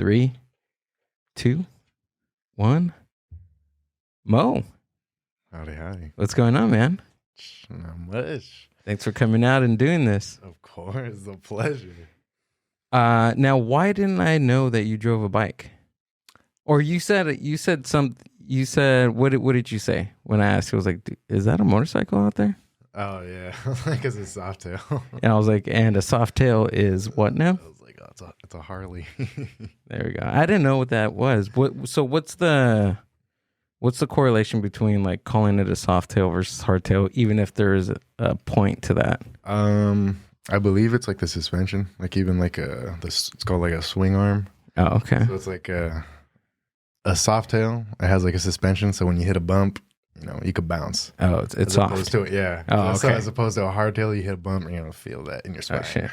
3, 2, 1. Mo, Howdy. what's going on, man? Not much. Thanks for coming out and doing this. Of course, a pleasure. Now, why didn't I know that you drove a bike? Or you said what did you say when I asked? I was like, is that a motorcycle out there? Oh yeah, because it's soft tail. And I was like, and a soft tail is what now? I was like, oh, it's a Harley. There we go. I didn't know what that was. So what's the correlation between like calling it a soft tail versus hardtail, even if there is a point to that? I believe it's like the suspension, like even like it's called like a swing arm. Oh, okay. So it's like a soft tail. It has like a suspension, so when you hit a bump, you could bounce. Oh, it's as soft. Opposed to it, yeah. Oh, So okay. as opposed to a hardtail, you hit a bump, and you're gonna feel that in your spine. Oh, shit.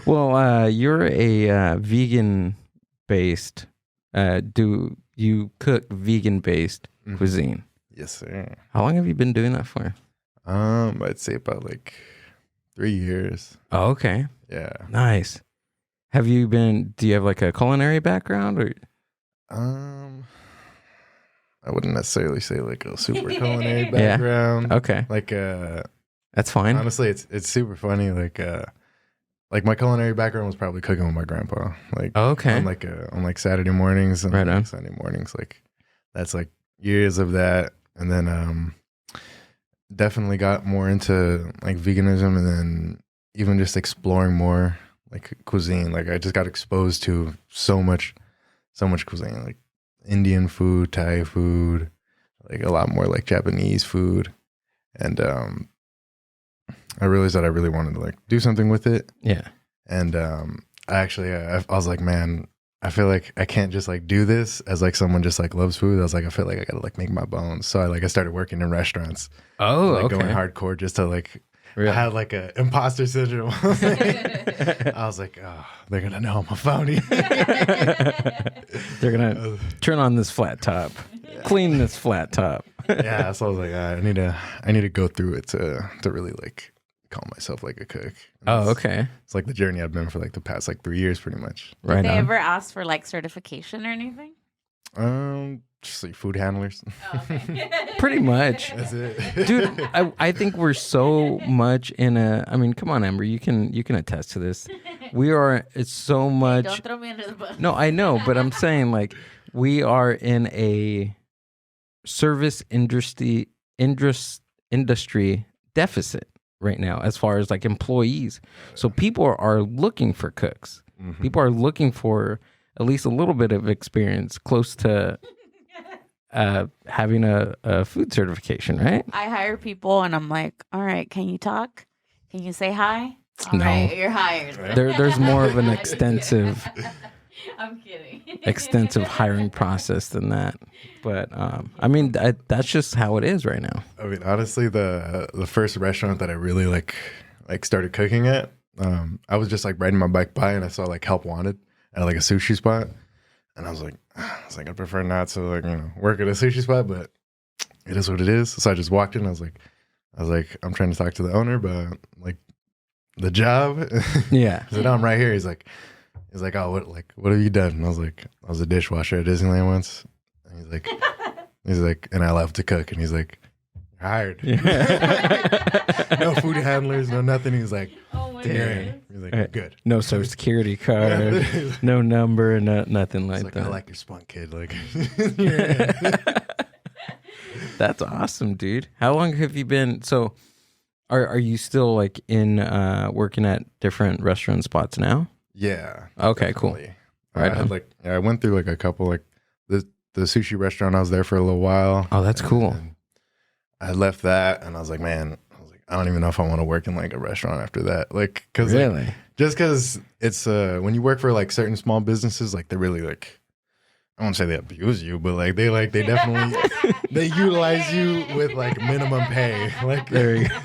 Well, you're a vegan-based. Do you cook vegan-based cuisine? Yes, sir. How long have you been doing that for? I'd say about like 3 years. Oh, okay. Yeah. Nice. Do you have like a culinary background or? I wouldn't necessarily say like a super culinary background. Okay. Like That's fine. honestly, it's super funny. Like my culinary background was probably cooking with my grandpa. Like Okay. on like Saturday mornings and Right on. Sunday mornings. Like that's like years of that, and then definitely got more into like veganism, and then even just exploring more like cuisine. Like I just got exposed to so much cuisine, like Indian food, Thai food, like a lot more like Japanese food, and I realized that I really wanted to like do something with it. Yeah. And I was like, man, I feel like I can't just like do this as like someone just like loves food. I was like, I feel like I gotta like make my bones. So I started working in restaurants. Oh, like okay. Going hardcore just to like. Really? I had like a imposter syndrome. I was like, oh, they're gonna know I'm a phony. They're gonna turn on this flat top, clean this flat top. Yeah, so I was like, I need to go through it to really like call myself like a cook. Oh, okay. It's like the journey I've been for like the past like 3 years, pretty much. Right. Did they on. ever ask for like certification or anything? Just like food handlers. Oh, okay. Pretty much. That's it, Dude, I think we're so much in I mean, come on, Amber, you can attest to this. It's so much. Don't throw me under the bus. No, I know, but I'm saying like we are in a service industry deficit right now as far as like employees. So people are looking for cooks. Mhm. People are looking for at least a little bit of experience close to having a food certification, right? I hire people and I'm like, all right, can you talk? Can you say hi? All No. right, you're hired. There's more of an extensive I'm kidding. hiring process than that. But I mean, that's just how it is right now. I mean, honestly, the first restaurant that I really like started cooking at, I was just like riding my bike by and I saw like Help Wanted at like a sushi spot, and I was like, I prefer not to like work at a sushi spot, but it is what it is. So I just walked in. I was like, I'm trying to talk to the owner, but like the job. Yeah. I said, no, I'm right here. He's like, oh, what have you done? And I was like, I was a dishwasher at Disneyland once. And he's like, and I love to cook. And he's like, you're hired. Yeah. No food handlers, no nothing. He's like, Oh my Dang. he's like, good. No social security card, no number, nothing like He's like, that. I like your spunk, kid. Like, you're in. That's awesome, dude. How long have you been? So, are you still like in working at different restaurant spots now? Yeah. Okay, cool. definitely. Right I on. had I went through like a couple like the sushi restaurant. I was there for a little while. Oh, that's cool. And I left that, and I was like, man, I don't even know if I want to work in like a restaurant after that. Like, cause Really? just because it's when you work for like certain small businesses, like they really like, I won't say they abuse you, but like they definitely they utilize you with like minimum pay. Like There you go.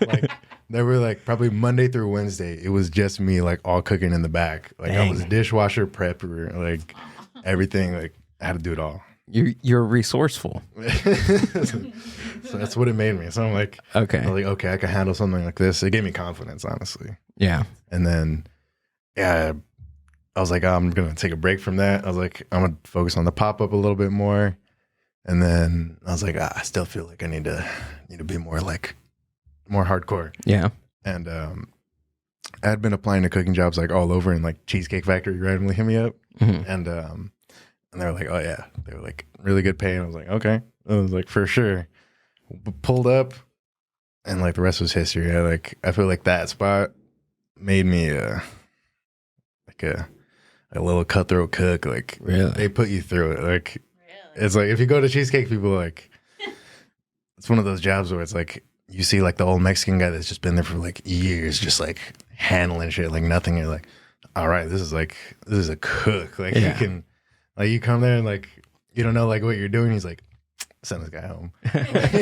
like they were like probably Monday through Wednesday. It was just me like all cooking in the back. Like I was Dang. dishwasher, prepper, like everything. Like I had to do it all. You're resourceful. So that's what it made me. So I'm like, Okay. I was like, okay, I can handle something like this. It gave me confidence, honestly. Yeah. And then, yeah, I was like, oh, I'm gonna take a break from that. I was like, I'm gonna focus on the pop up a little bit more. And then I was like, I still feel like I need to be more hardcore. Yeah. And I had been applying to cooking jobs like all over, and like Cheesecake Factory randomly hit me up, and they were like, oh yeah, they were like really good pay. And I was like, okay. I was like, for sure. Pulled up, and like the rest was history. I feel like that spot made me like a little cutthroat cook. Like Really? they put you through it. Like it's like if you go to Cheesecake, people like it's one of those jobs where it's like you see like the old Mexican guy that's just been there for like years, just like handling shit like nothing. You're like, all right, this is a cook. Like you can, like you come there and like you don't know like what you're doing. He's like, send this guy home.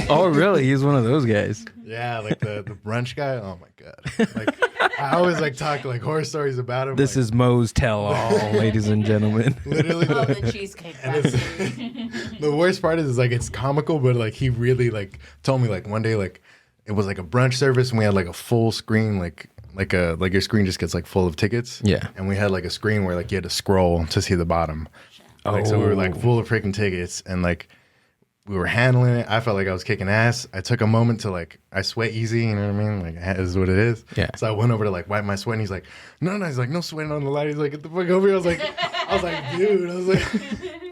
Oh, really? He's one of those guys. Yeah, like the brunch guy. Oh my god! Like I always like talk like horror stories about him. This like, is Moe's tell all, ladies and gentlemen. literally Oh, the Cheesecake Factory. the worst part is like it's comical, but like he really like told me like one day like it was like a brunch service and we had like a full screen like your screen just gets like full of tickets. Yeah. And we had like a screen where like you had to scroll to see the bottom. Like so we were like full of freaking tickets and like we were handling it. I felt like I was kicking ass. I took a moment to like, I sweat easy, you know what I mean? Like, this is what it is. Yeah. So I went over to like wipe my sweat and he's like, no. He's like, no sweating on the light. He's like, get the fuck over here. I was like, dude. I was like,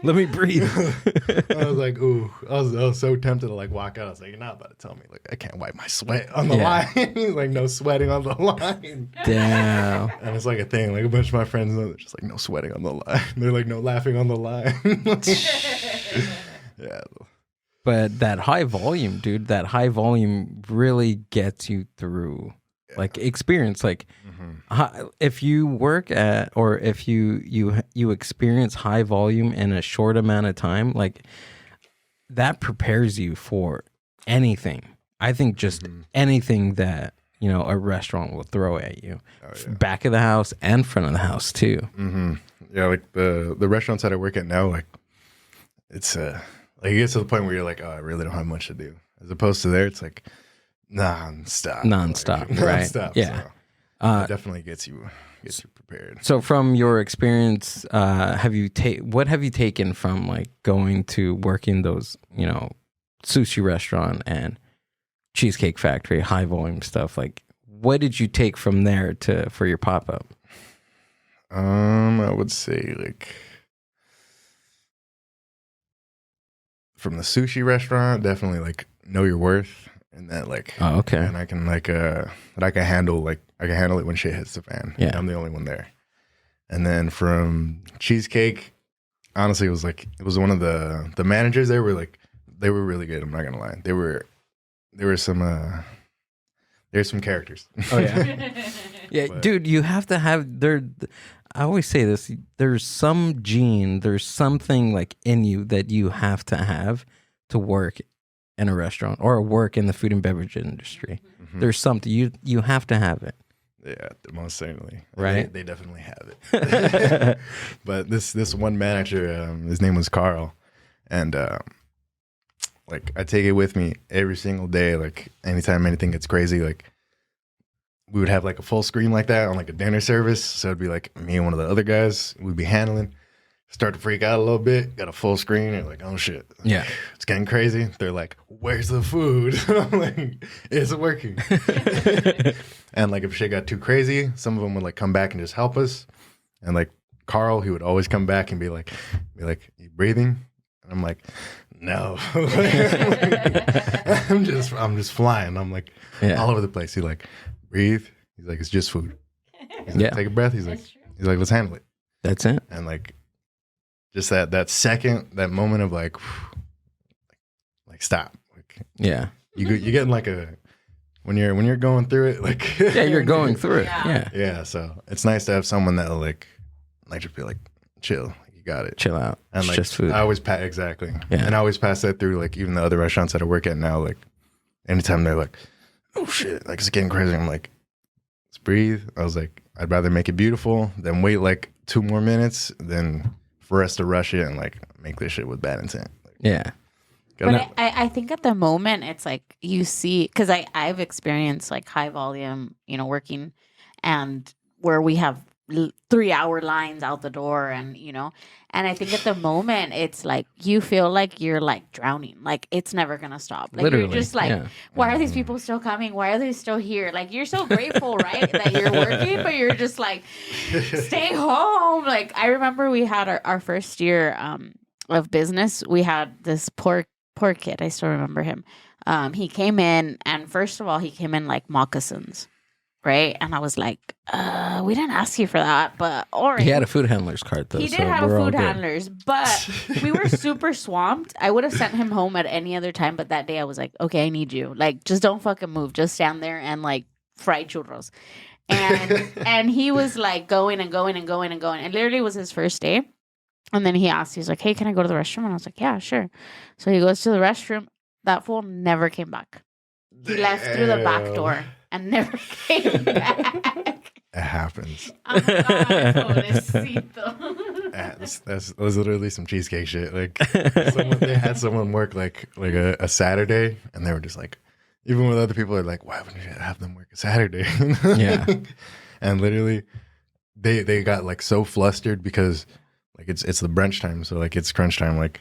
Let me breathe. I was like, ooh. I was so tempted to like walk out. I was like, you're not about to tell me like I can't wipe my sweat on the line. He's like, no sweating on the line. Damn. And it's like a thing. Like a bunch of my friends know, they're just like, no sweating on the line. They're like, no laughing on the line. Yeah. But that high volume, dude, that high volume really gets you through like experience. Like if you work at, or if you experience high volume in a short amount of time, like that prepares you for anything. I think just anything that, you know, a restaurant will throw at you. Back of the house and front of the house too. Yeah, like the restaurants that I work at now, like it's like it gets to the point where you're like, oh, I really don't have much to do. As opposed to there, it's like nonstop, Like, right? Nonstop. Yeah, so it definitely gets you prepared. So from your experience, what have you taken from like going to working those, you know, sushi restaurant and Cheesecake Factory, high volume stuff? Like, what did you take from there for your pop up? I would say like. From the sushi restaurant, definitely like know your worth, and that like and I can like that I can handle it when shit hits the fan. Yeah, I'm the only one there. And then from Cheesecake, honestly, it was one of the managers there were like they were really good. I'm not gonna lie, there were some characters. Oh yeah, yeah, but, dude, you have to have there. I always say this, there's some gene, there's something like in you that you have to work in a restaurant or work in the food and beverage industry. There's something, you have to have it. Yeah, most certainly. Right? They definitely have it. But this one manager, his name was Carl. And like I take it with me every single day. Like anytime anything gets crazy, like we would have like a full screen like that on like a dinner service. So it'd be like me and one of the other guys, we'd be handling, start to freak out a little bit, got a full screen. You're like, oh shit. Yeah. It's getting crazy. They're like, where's the food? I'm like, it's working. And like if shit got too crazy, some of them would like come back and just help us. And like Carl, he would always come back and be like, you breathing? And I'm like, no. I'm just flying. I'm like all over the place. He's like, breathe. He's like, it's just food. He's like, take a breath. He's like, let's handle it. That's it. And like, just that second, that moment of like stop. Like, yeah, you get in like when you're going through it, like you're going through it. Yeah. So it's nice to have someone that'll like just be like, chill. You got it. Chill out. And it's like, just food. I always exactly. Yeah. And I always pass that through like even the other restaurants that I work at now. Like anytime they're like, oh shit, like it's getting crazy. I'm like, let's breathe. I was like, I'd rather make it beautiful than wait like 2 more minutes than for us to rush it and like make this shit with bad intent. Like, yeah. But I think at the moment it's like you see, because I've experienced like high volume, you know, working and where we have 3-hour lines out the door, and and I think at the moment it's like you feel like you're like drowning, like it's never gonna stop, like Literally, you're just like, yeah. why are these people still coming, why are they still here, like you're so grateful, right, that you're working, but you're just like, stay home. Like I remember we had our first year of business, we had this poor kid, I still remember him. He came in, and first of all he came in like moccasins, right? And I was like, we didn't ask you for that, but all right. He had a food handler's card, though. He did so have a we're all food good. handler's, but we were super swamped. I would have sent him home at any other time, but that day I was like, okay, I need you. Like, just don't fucking move. Just stand there and like fry churros. And he was like going and going and going and going. It literally was his first day. And then he asked, he's like, hey, can I go to the restroom? And I was like, yeah, sure. So he goes to the restroom. That fool never came back. He left through the back door and never came back. It happens. Oh, God, pobrecito. That was literally some cheesecake shit. Like they had someone work like a Saturday, and they were just like, even with other people, are like, why wouldn't you have them work a Saturday? Yeah. And literally, they got like so flustered because like it's the brunch time, so like it's crunch time. Like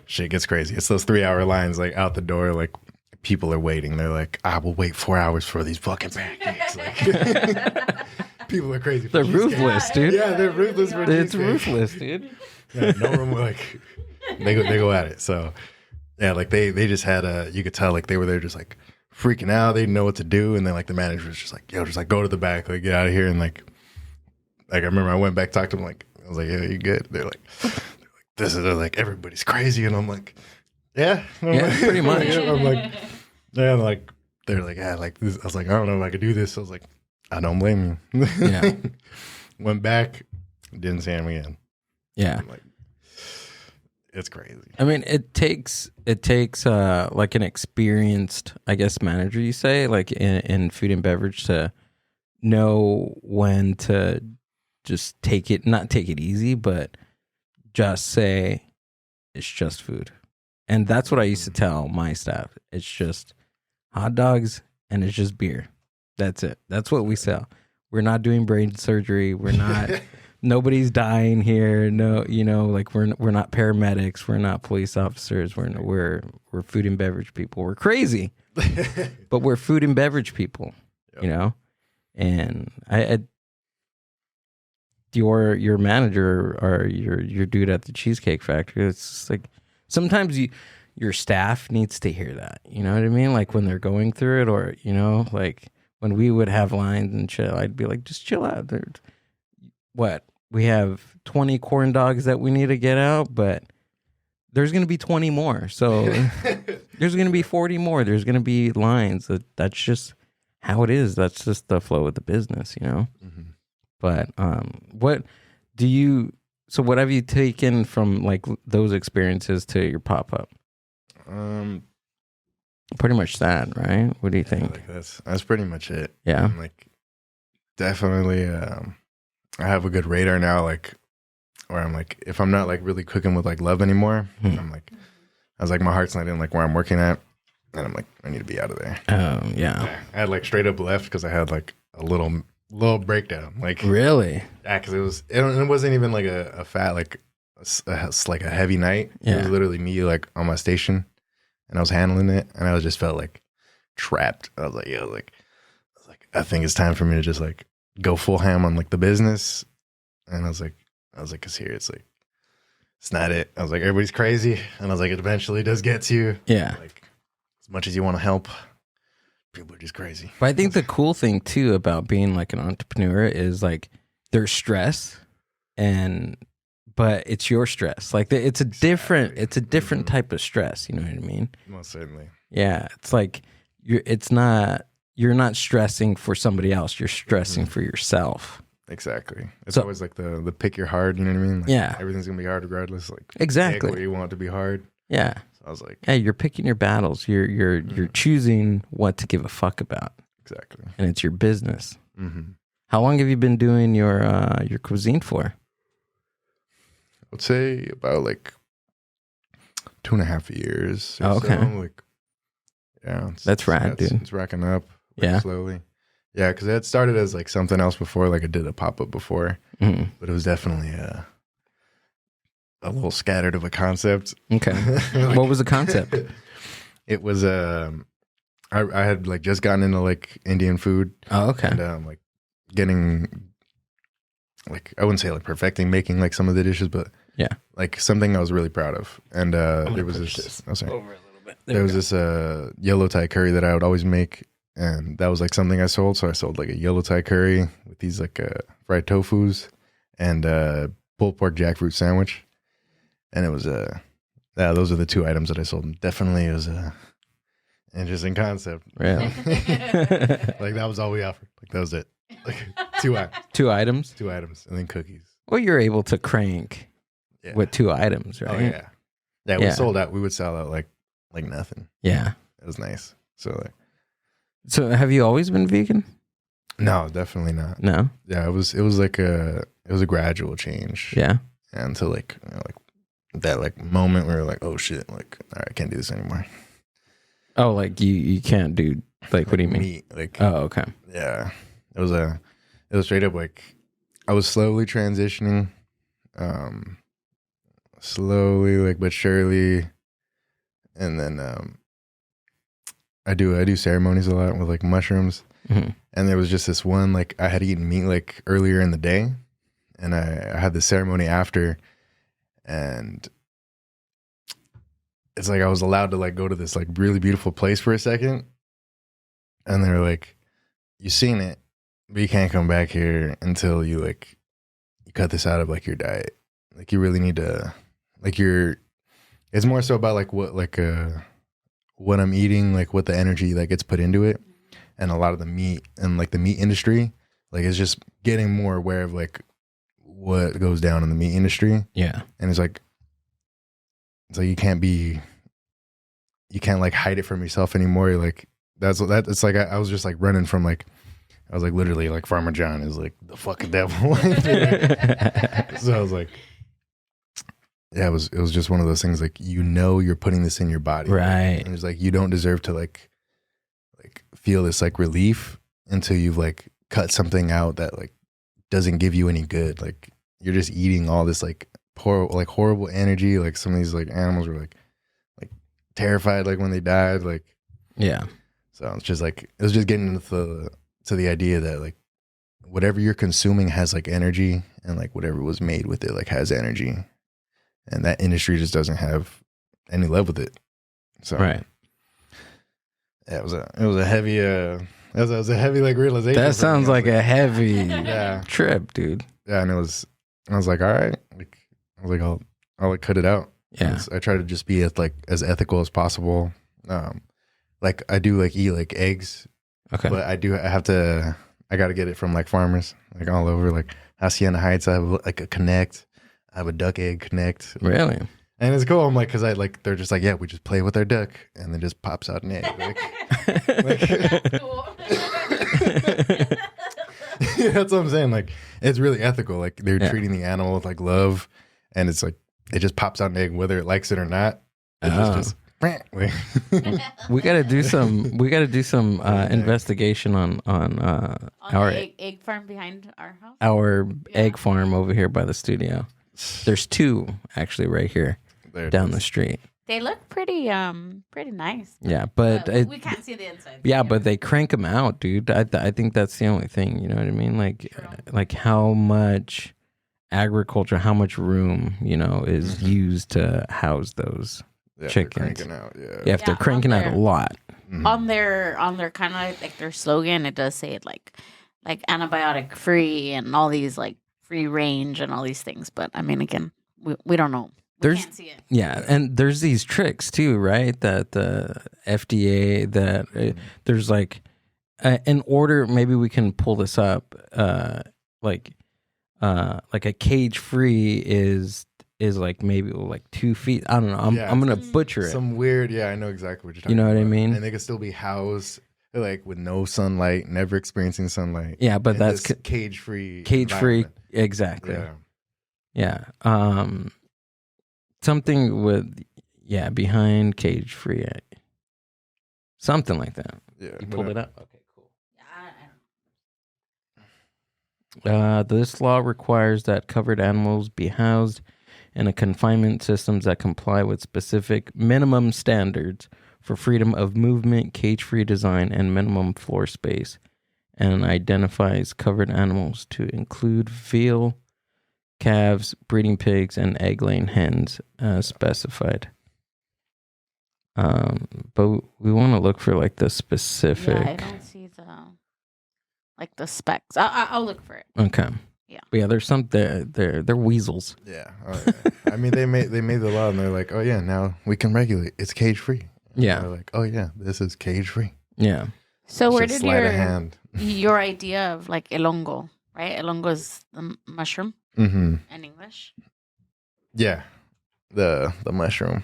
shit gets crazy. It's those 3-hour lines like out the door. Like people are waiting. They're like, I will wait 4 hours for these fucking pancakes. Like. People are crazy. They're ruthless, dude. Yeah, they're ruthless. For It's cheesecake. ruthless, dude. Yeah, no room. Like they go at it. So yeah, like they just had you could tell like they were there just like freaking out. They didn't know what to do, and then like the manager was just like, yo, just like go to the back, like get out of here. And like I remember I went back, talked to them, like I was like, yeah, you good? They're like this is like everybody's crazy, and I'm like, yeah, pretty much. I'm like, yeah, like they're like, yeah, like this. I was like, I don't know if I could do this. I was like, I don't blame you. Yeah. Went back, didn't see him again. Yeah. I'm like, it's crazy. I mean, it takes like an experienced, I guess, manager, you say, like in food and beverage, to know when to just not take it easy, but just say it's just food. And that's what I used to tell my staff. It's just hot dogs and it's just beer. That's it. That's what we sell. We're not doing brain surgery. We're not. Nobody's dying here. No, like we're not paramedics. We're not police officers. We're food and beverage people. We're crazy, but we're food and beverage people. Yep. And your manager or your dude at the Cheesecake Factory. It's just like sometimes your staff needs to hear that. You know what I mean? Like when they're going through it, or like. When we would have lines and chill, I'd be like, just chill out. What? We have 20 corn dogs that we need to get out, but there's going to be 20 more. So there's going to be 40 more. There's going to be lines. That's just how it is. That's just the flow of the business, Mm-hmm. But what have you taken from like those experiences to your pop-up? Pretty much that, right? What do you think? Like that's pretty much it. Yeah. I'm like definitely I have a good radar now, like where I'm like, if I'm not like really cooking with like love anymore, I'm like, I was like, my heart's not in like where I'm working at, and I'm like, I need to be out of there. Yeah. I had like straight up left because I had like a little breakdown. Like really? Yeah, because it wasn't even like a fat like like a heavy night. Yeah. It was literally me like on my station. And I was handling it, and I just felt like trapped. I was like, I think it's time for me to just like go full ham on like the business. And I was like, cause here it's like, it's not it. I was like, everybody's crazy, and I was like, it eventually does get to you. Yeah. Like as much as you want to help, people are just crazy. But I think the cool thing too about being like an entrepreneur is like there's stress, but it's your stress. Like it's a different type of stress. You know what I mean? Most certainly. Yeah, it's like you're not stressing for somebody else. You're stressing for yourself. Exactly. It's always like the pick your hard. You know what I mean? Like, yeah. Everything's gonna be hard regardless. Like exactly. Pick what you want it to be hard. Yeah. So I was like, yeah, you're picking your battles. You're choosing what to give a fuck about. Exactly. And it's your business. Mm-hmm. How long have you been doing your cuisine for? I would say about like 2.5 years. Oh, okay. So. Like, yeah. That's rad, dude. It's racking up yeah. slowly. Yeah, because it had started as like something else before. Like I did a pop up before, but it was definitely a little scattered of a concept. Okay. What was the concept? It was I had like just gotten into like Indian food. Oh, okay. And like getting like I wouldn't say like perfecting making like some of the dishes, but yeah, like something I was really proud of. And there was this over a little bit. There was this yellow Thai curry that I would always make, and that was like something I sold. So I sold like a yellow Thai curry with these like fried tofus and pulled pork jackfruit sandwich. And it was yeah, those are the two items that I sold. And definitely it was a interesting concept. Really? Like that was all we offered. Like that was it. Like two items, and then cookies. Well, you're able to crank with 2 items, right? Oh yeah. We sold out. We would sell out like nothing. Yeah, it was nice. So have you always been vegan? No, definitely not. No. Yeah, it was like a gradual change. Yeah. Until like like that like moment where you're like, oh shit, like all right, I can't do this anymore. Oh, like you can't do like what do you mean? Meat, like oh, okay. Yeah, it was straight up like I was slowly transitioning, slowly like but surely, and then I do ceremonies a lot with like mushrooms, and there was just this one like I had eaten meat like earlier in the day, and I had the ceremony after, and it's like I was allowed to like go to this like really beautiful place for a second, and they were like, "You've seen it, but you can't come back here until you like you cut this out of like your diet. Like you really need to like It's more so about like what I'm eating, like what the energy that gets put into it, and a lot of the meat and like the meat industry, like it's just getting more aware of like what goes down in the meat industry. Yeah, and it's like you can't like hide it from yourself anymore. Like that's that. It's like I was just like running from like I was like literally like Farmer John is like the fucking devil. So I was like, yeah, it was just one of those things like you're putting this in your body, right? And it's like you don't deserve to like feel this like relief until you've like cut something out that like doesn't give you any good. Like you're just eating all this like horrible energy. Like some of these like animals were like terrified like when they died. Like yeah. So it's just like it was just getting into the idea that like whatever you're consuming has like energy, and like whatever was made with it like has energy, and that industry just doesn't have any love with it. So right. Yeah, it was a heavy it was a heavy like realization. That sounds like a heavy yeah. trip, dude. Yeah, and I was like, all right, like I was like, I'll like cut it out. Yeah, I try to just be as ethical as possible. Like I do like eat like eggs. Okay, but I got to get it from like farmers like all over. Like Hacienda Heights, I have like a Connect. I have a duck egg Connect. Really? And it's cool. I'm like, because they're just like, yeah, we just play with our duck, and then just pops out an egg. Yeah, that's what I'm saying. Like, it's really ethical. Like, they're treating the animal with like love, and it's like it just pops out an egg, whether it likes it or not. It's just we got to do some investigation on our egg farm behind our house. Our egg farm over here by the studio. There's 2 actually right here down the street. They look pretty nice. Yeah, but we can't see the inside. Yeah, but they crank them out, dude. I think that's the only thing. You know what I mean? Like how much agriculture, how much room is used to house those chickens. If they're cranking out a lot. On their kind of like their slogan, it does say it like antibiotic free and all these like free range and all these things. But I mean, again, we don't know. We can't see it. Yeah, and there's these tricks too, right? That the FDA there's like in order. Maybe we can pull this up. Like a cage free is like maybe like 2 feet. I don't know. I'm gonna butcher it. Some weird. Yeah, I know exactly what you're talking about. You know what I mean? And they can still be housed like with no sunlight, never experiencing sunlight. Yeah, but that's cage free. Cage free, exactly. Yeah. Something with behind cage free, something like that. Yeah, you pulled it up. Okay, cool. This law requires that covered animals be housed in a confinement systems that comply with specific minimum standards for freedom of movement, cage-free design, and minimum floor space, and identifies covered animals to include veal, calves, breeding pigs, and egg-laying hens as specified. But we want to look for like the specific. Yeah, I don't see the specs. I'll look for it. Okay. Yeah. But yeah, there's some they're weasels. Yeah. Oh, yeah. I mean, they made the law, and they're like, oh yeah, now we can regulate. It's cage free. Yeah. They're like, oh yeah, this is cage free. Yeah. So where Just did sleight of hand. your idea of like el hongo, right? El hongo is the mushroom Mm-hmm. in English. Yeah, the mushroom.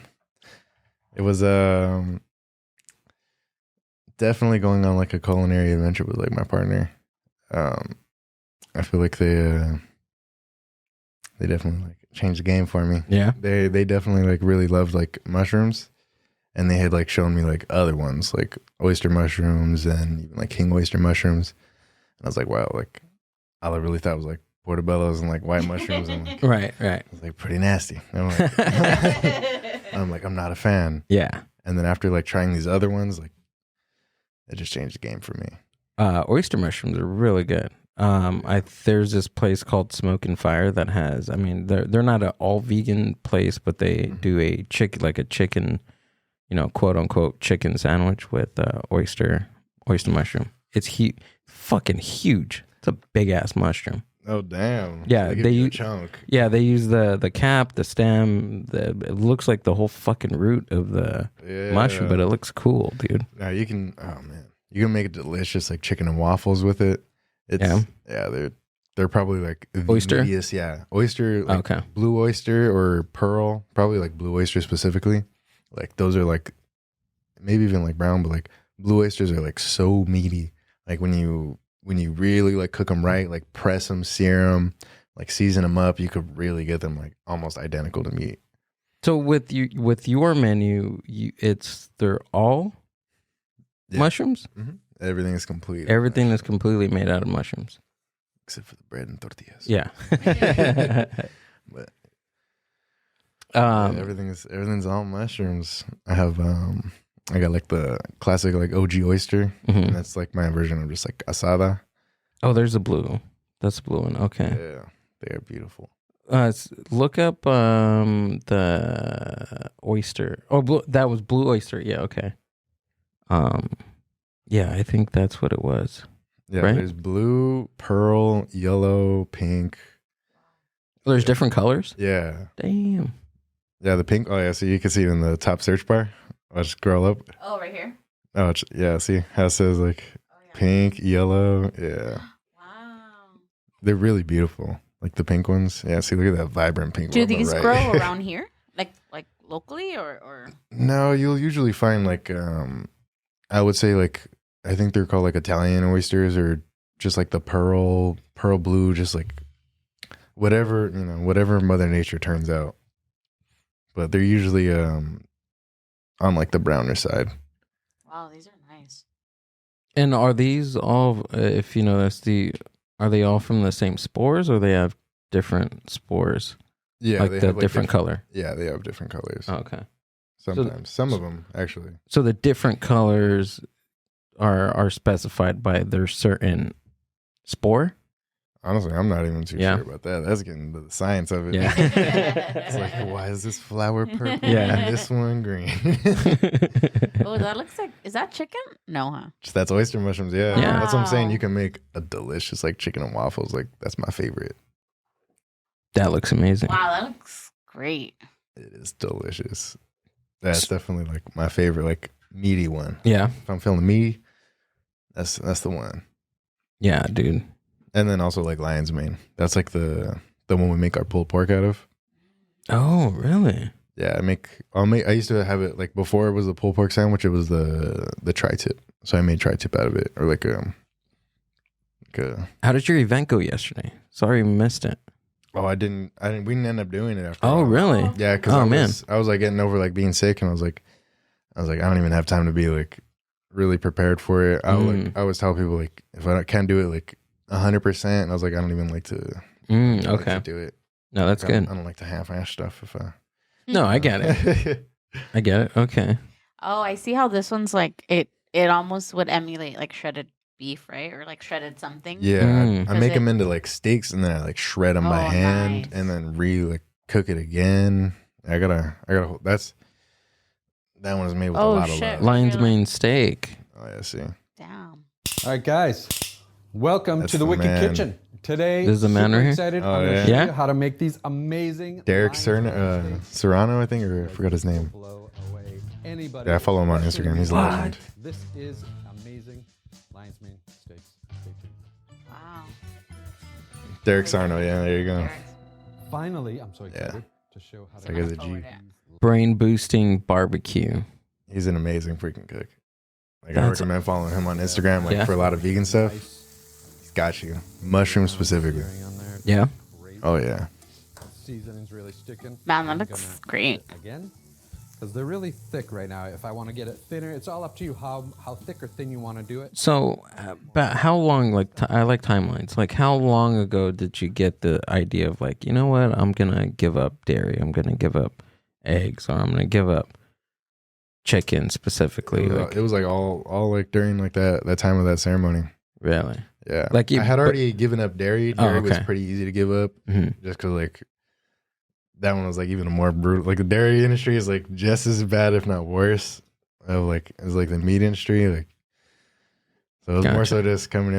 It was definitely going on like a culinary adventure with like my partner. I feel like they definitely like changed the game for me. Yeah. They definitely like really loved like mushrooms, and they had like shown me like other ones like oyster mushrooms and even like king oyster mushrooms. And I was like, wow, like all I really thought was like portobellos and like white mushrooms, and like, Right. it was like pretty nasty. And I'm like, I'm not a fan. Yeah. And then after like trying these other ones, like it just changed the game for me. Oyster mushrooms are really good. There's this place called Smoke and Fire that has. I mean, they're not an all vegan place, but they do a chicken, quote unquote chicken sandwich with oyster mushroom. It's fucking huge. It's a big ass mushroom. Oh damn! Yeah, So they use use chunk. Yeah, they use the cap, the stem. It looks like the whole fucking root of the mushroom, but it looks cool, dude. Now you can. Oh man, you can make it delicious, like chicken and waffles with it. They're probably like the Oyster? meatiest, yeah, oyster. Like Okay. blue oyster or pearl, probably like blue oyster specifically. Like those are like maybe even like brown, but like blue oysters are like so meaty. Like when you really like cook them right, like press them, sear them, like season them up, you could really get them like almost identical to meat. So with your menu, they're all mushrooms. Mm-hmm. Everything is complete. Everything is completely made out of mushrooms. Except for the bread and tortillas. Yeah. But Um, everything's all mushrooms. I got like the classic like OG oyster, mhm. and that's like my version of just like asada. Oh, there's a blue. That's a blue one. Okay. Yeah, they are beautiful. Look up the oyster. Oh, that was blue oyster. Yeah. Okay. Yeah, I think that's what it was. Yeah, Right? there's blue, pearl, yellow, pink. There's different colors. Yeah, Damn. yeah, the pink. Oh yeah, so you can see it in the top search bar. I'll just scroll up. Oh, right here. Oh yeah, see how it says like Oh, yeah. pink, yellow. Yeah, Wow. they're really beautiful. Like the pink ones. Yeah, see, look at that vibrant pink. Do one on the these right. grow around here, like locally, or? No, you'll usually find like I would say like I think they're called like Italian oysters or just like the pearl blue, just like whatever Mother Nature turns out. But they're usually on like the browner side. Wow, these are nice. And are these all? If you know, are they all from the same spores, or they have different spores? Yeah, like they the have, different color. Yeah, they have different colors. Oh, okay. Sometimes some of them actually. So the different colors are specified by their certain spore. Honestly, I'm not even too Yeah. sure about that. That's getting to the science of it. Yeah. It's like, why is this flower purple? Yeah. And this one green. Oh, that looks like, is that chicken? No, huh? Just that's oyster mushrooms. Yeah. Yeah. That's what I'm saying. Wow. You can make a delicious like chicken and waffles. Like that's my favorite. That looks amazing. Wow, that looks great. It is delicious. That's definitely like my favorite, like meaty one. Yeah. If I'm feeling meaty, that's the one. Yeah, dude. And then also like lion's mane. That's like the one we make our pulled pork out of. Oh, really? Yeah, I used to have it like before it was the pulled pork sandwich. It was the tri-tip. So I made tri-tip out of it, or like a. How did your event go yesterday? Sorry, we missed it. Oh, I didn't. We didn't end up doing it after. Oh, a while. really? Yeah, because I was like getting over like being sick, and I was like, I don't even have time to be like really prepared for it. I would always tell people like if I can't do it like 100%. And I was like, I don't even like to, Okay. like to do it. No, that's Like, good. I don't like to half-ass stuff. If I No, I get it. I get it. Okay. Oh, I see how this one's like it almost would emulate like shredded beef, right? Or like shredded something. Yeah, I make it- them into like steaks, and then I like shred them by Oh, hand, nice. and then like cook it again. I gotta. That one is made with a Oh, lot of shit. love. Lion's mane steak. Oh yeah, see. Damn. All right, guys. Welcome That's to the the Wicked man. Kitchen. Today, This is the man super right here? excited. Oh, I'm going to yeah. show Yeah? you how to make these amazing Derek lion's mane steaks. Serrano, I think, or I forgot his name. Blow away anybody. Yeah, I follow him on Instagram. He's a What? legend. This is amazing lion's mane steaks. Stay tuned. Wow. Derek Sarno, yeah, there you go. Finally, I'm so excited to show how to That guy's a Forward G. it. Brain boosting barbecue. He's an amazing freaking cook. Like I That's- recommend following him on Instagram, like Yeah. for a lot of vegan stuff. He's got you. Mushrooms specifically. On there. Yeah. Great. Oh yeah. Seasoning's really sticking. Man, that I'm looks gonna great. do it again, because they're really thick right now. If I want to get it thinner, it's all up to you how thick or thin you want to do it. So, but how long? Like, I like timelines. Like, how long ago did you get the idea of like, you know what? I'm gonna give up dairy. I'm gonna give up eggs, or I'm gonna give up chicken specifically. It was like all like during like that time of that ceremony. Really? Yeah. Like you- I had but- already given up dairy. Oh, Dairy was okay. pretty easy to give up Mhm. just because like that one was like even more brutal. Like the dairy industry is like just as bad, if not worse. Of like as like the meat industry. Like so it was more Gotcha. so just coming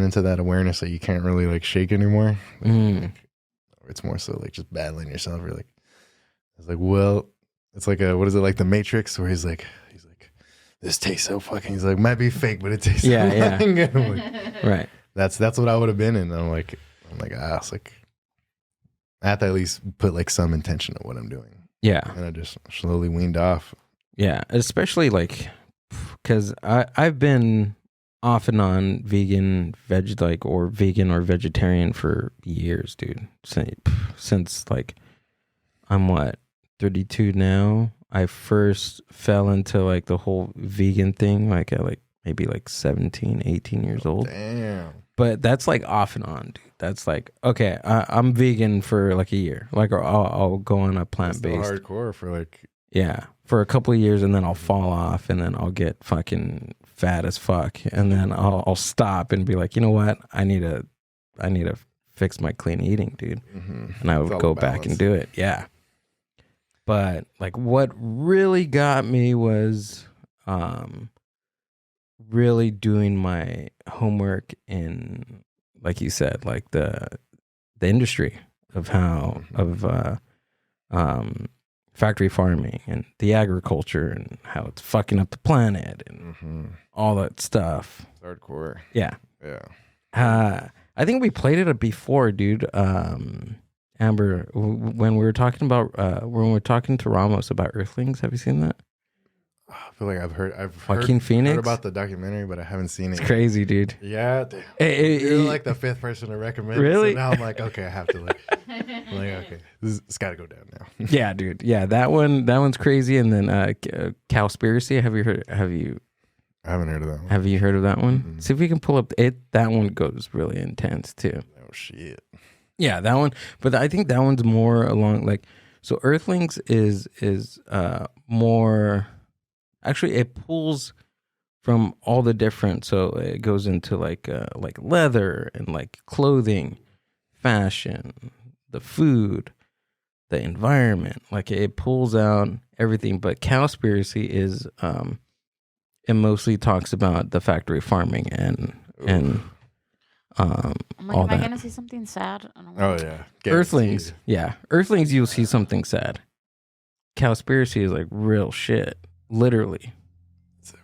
into that awareness that you can't really like shake anymore. Mm. It's more so like just battling yourself. You're like, it's like, well, it's like what is it, like the Matrix, where he's like, this tastes so fucking. He's like, might be fake, but it tastes Yeah, so yeah. fucking good. I'm like, Right. that's what I would have been in. I'm like, it's like I have to at least put like some intention of what I'm doing, Yeah. and I just slowly weaned off. Yeah. Especially like, because I've been off and on vegan, or vegan or vegetarian for years, dude. Since like, I'm 32 now. I first fell into like the whole vegan thing like at like maybe like 17, 18 years old. Damn. But that's like off and on, dude. That's like, okay, I'm vegan for like a year. Like, or I'll go on a That's plant-based. hardcore for like. Yeah, for a couple of years, and then I'll fall off, and then I'll get fucking fat as fuck, and then I'll stop and be like, you know what? I need to fix my clean eating, dude. Mhm. And I It's would all go a back and balance. do it. Yeah. But like, what really got me was really doing my homework in, like you said, like the industry of how factory farming and the agriculture and how it's fucking up the planet and Mhm. all that stuff. It's hardcore. Yeah. Yeah. I think we played it before, dude. Amber, when we were talking about when we were talking to Ramos about Earthlings, have you seen that? I feel like I've heard Joaquin Phoenix? heard about the documentary, but I haven't seen it. It's crazy, dude. Yeah, damn. You're You're like the fifth person to recommend. Really? It, so now I'm like, okay, I have to like, I'm like, okay, it's got to go down now. Yeah, dude. Yeah, that one's crazy. And then Cowspiracy. Have you heard? I haven't heard of that one. Have you heard of that one? Mhm. See if we can pull up it. That one goes really intense too. Oh shit. Yeah, that one. But I think that one's more along like, so Earthlings is more, actually it pulls from all the different, so it goes into like leather and like clothing, fashion, the food, the environment. Like it pulls out everything. But Cowspiracy is it mostly talks about the factory farming and I'm like, all am I that. gonna see something sad? I don't Oh know. yeah. Earthlings. Yeah. Earthlings, you'll see something sad. Cowspiracy is like real shit. Literally. So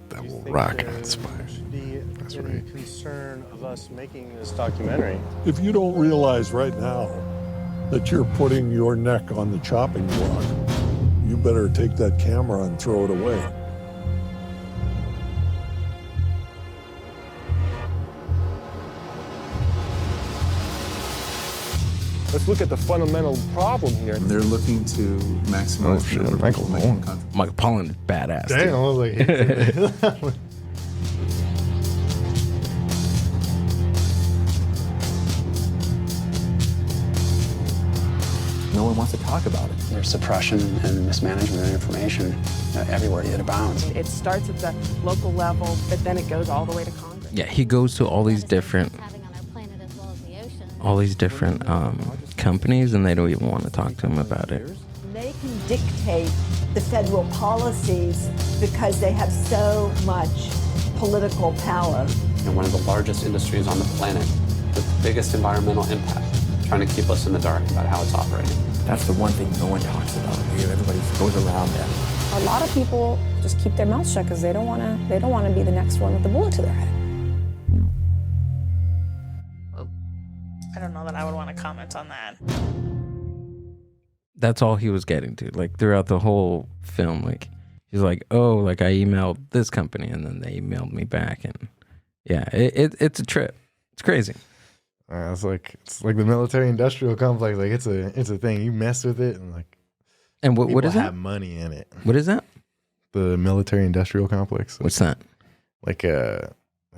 that will rock and inspire. That's Any right. concern of us making this documentary? If you don't realize right now that you're putting your neck on the chopping block, you better take that camera and throw it away. Let's look at the fundamental problem here. They're looking to maximize. Oh shit, Michael Pollan. Michael Pollan is badass. Damn, dude. I was like, No one wants to talk about it. There's suppression and mismanagement of information everywhere it abounds. It starts at the local level, but then it goes all the way to Congress. Yeah, he goes to all these different companies, and they don't even want to talk to him about it. They can dictate the federal policies because they have so much political power. And one of the largest industries on the planet with the biggest environmental impact, trying to keep us in the dark about how it's operating. That's the one thing no one talks about. Everybody goes around that. A lot of people just keep their mouths shut because they don't want to be the next one with the bullet to their head. I don't know that I would want to comment on that. That's all he was getting to. Like throughout the whole film, like he's like, oh, like I emailed this company, and then they emailed me back, and yeah, it's a trip. It's crazy. it's like the military-industrial complex. Like it's a thing. You mess with it, and like, and what is that? Have money in it. What is that? The military-industrial complex. What's that? Like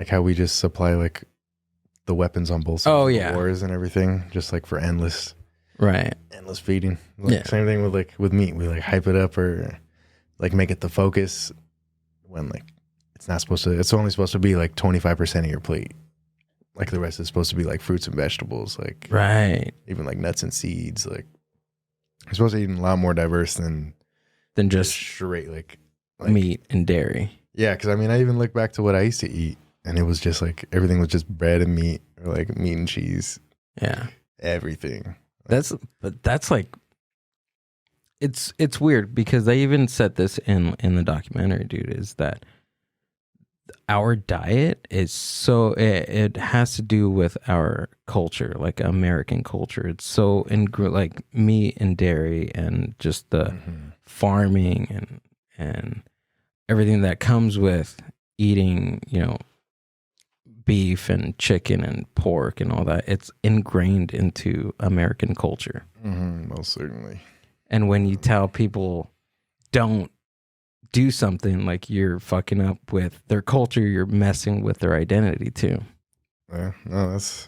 how we just supply like the weapons on both sides Oh, of yeah. the wars and everything, just like for endless feeding. Like, Yeah. Same thing with meat. We like hype it up or like make it the focus when like it's only supposed to be like 25% of your plate. Like the rest is supposed to be like fruits and vegetables, like Right. even like nuts and seeds. Like you're supposed to eat a lot more diverse than just straight like meat and dairy. Yeah, because I mean, I even look back to what I used to eat, and it was just like everything was just bread and meat, or like meat and cheese. Yeah, everything. That's like it's weird because they even said this in the documentary, dude. Is that our diet is so it has to do with our culture, like American culture. It's so like meat and dairy and just the farming and everything that comes with eating, beef and chicken and pork and all that. It's ingrained into American culture. Most certainly. And when you tell people don't do something, like you're fucking up with their culture, you're messing with their identity too. Yeah, no, that's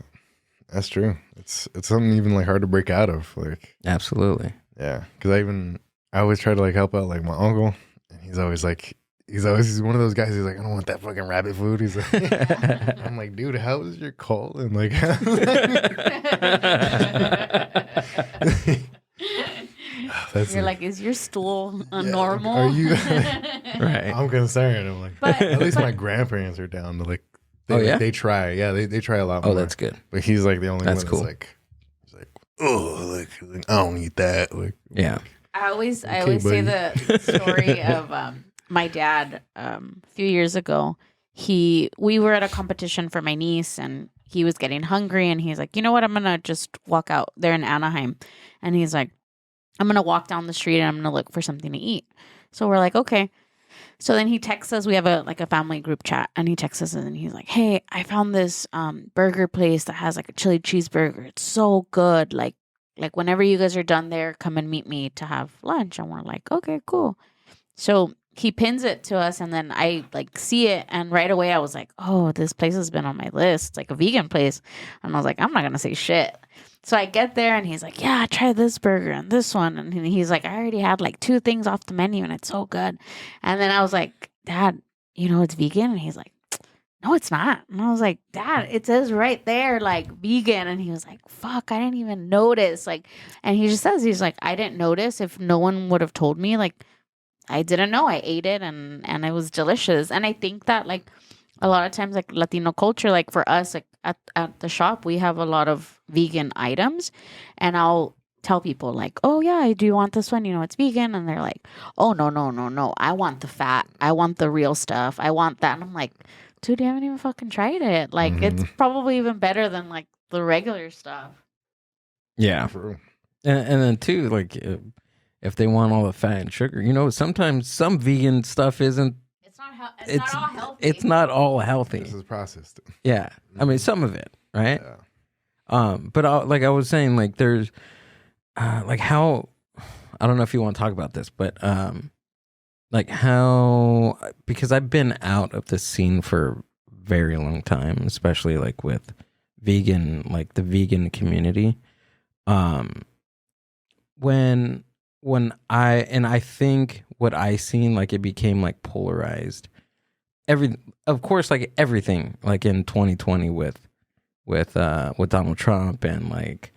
true. It's something even like hard to break out of. Like absolutely. Yeah, because I always try to like help out like my uncle, and he's always one of those guys who's like, I don't want that fucking rabbit food. He's like, I'm like, dude, how is your colon? Like, you're like, is your stool normal? Are you right? I'm concerned. I'm like, at least my grandparents are down to like, they try. Yeah, they try a lot more. Oh, that's good. But he's like the only that's one cool. That's like, he's like, oh, like I don't eat that. Like, yeah. I always say the story of my dad. A few years ago, we were at a competition for my niece, and he was getting hungry, and he's like, you know what, I'm gonna just walk out there in Anaheim, and he's like, I'm gonna walk down the street and I'm gonna look for something to eat. So we're like, okay. So then he texts us. We have a family group chat, and he texts us, and he's like, hey, I found this burger place that has like a chili cheeseburger. It's so good. Like whenever you guys are done there, come and meet me to have lunch. And we're like, okay, cool. So he pins it to us, and then I like see it, and right away I was like, oh, this place has been on my list. It's like a vegan place. And I was like, I'm not gonna say shit. So I get there, and he's like, yeah, try this burger and this one. And he's like, I already had like 2 things off the menu, and it's so good. And then I was like, Dad, it's vegan? And he's like, no, it's not. And I was like, Dad, it says right there, like, vegan. And he was like, fuck, I didn't even notice. Like, and he just says, he's like, I didn't notice. If no one would have told me, like, I didn't know. I ate it, and it was delicious. And I think that, like, a lot of times, like, Latino culture, like, for us, like, at the shop, we have a lot of vegan items. And I'll tell people, like, oh, yeah, do you want this one? It's vegan. And they're like, oh, no. I want the fat. I want the real stuff. I want that. And I'm like, dude, you haven't even fucking tried it. Like, it's probably even better than, like, the regular stuff. Yeah. And then, too, like, if they want all the fat and sugar, sometimes some vegan stuff isn't. It's not all healthy. It's not all healthy. This is processed. Yeah. I mean, some of it, right? Yeah. But like I was saying, like there's like how I don't know if you want to talk about this, but like how because I've been out of the scene for a very long time, especially like with vegan, like the vegan community. When I think what I seen, like it became like polarized. Of course, like everything, like in 2020 with Donald Trump and like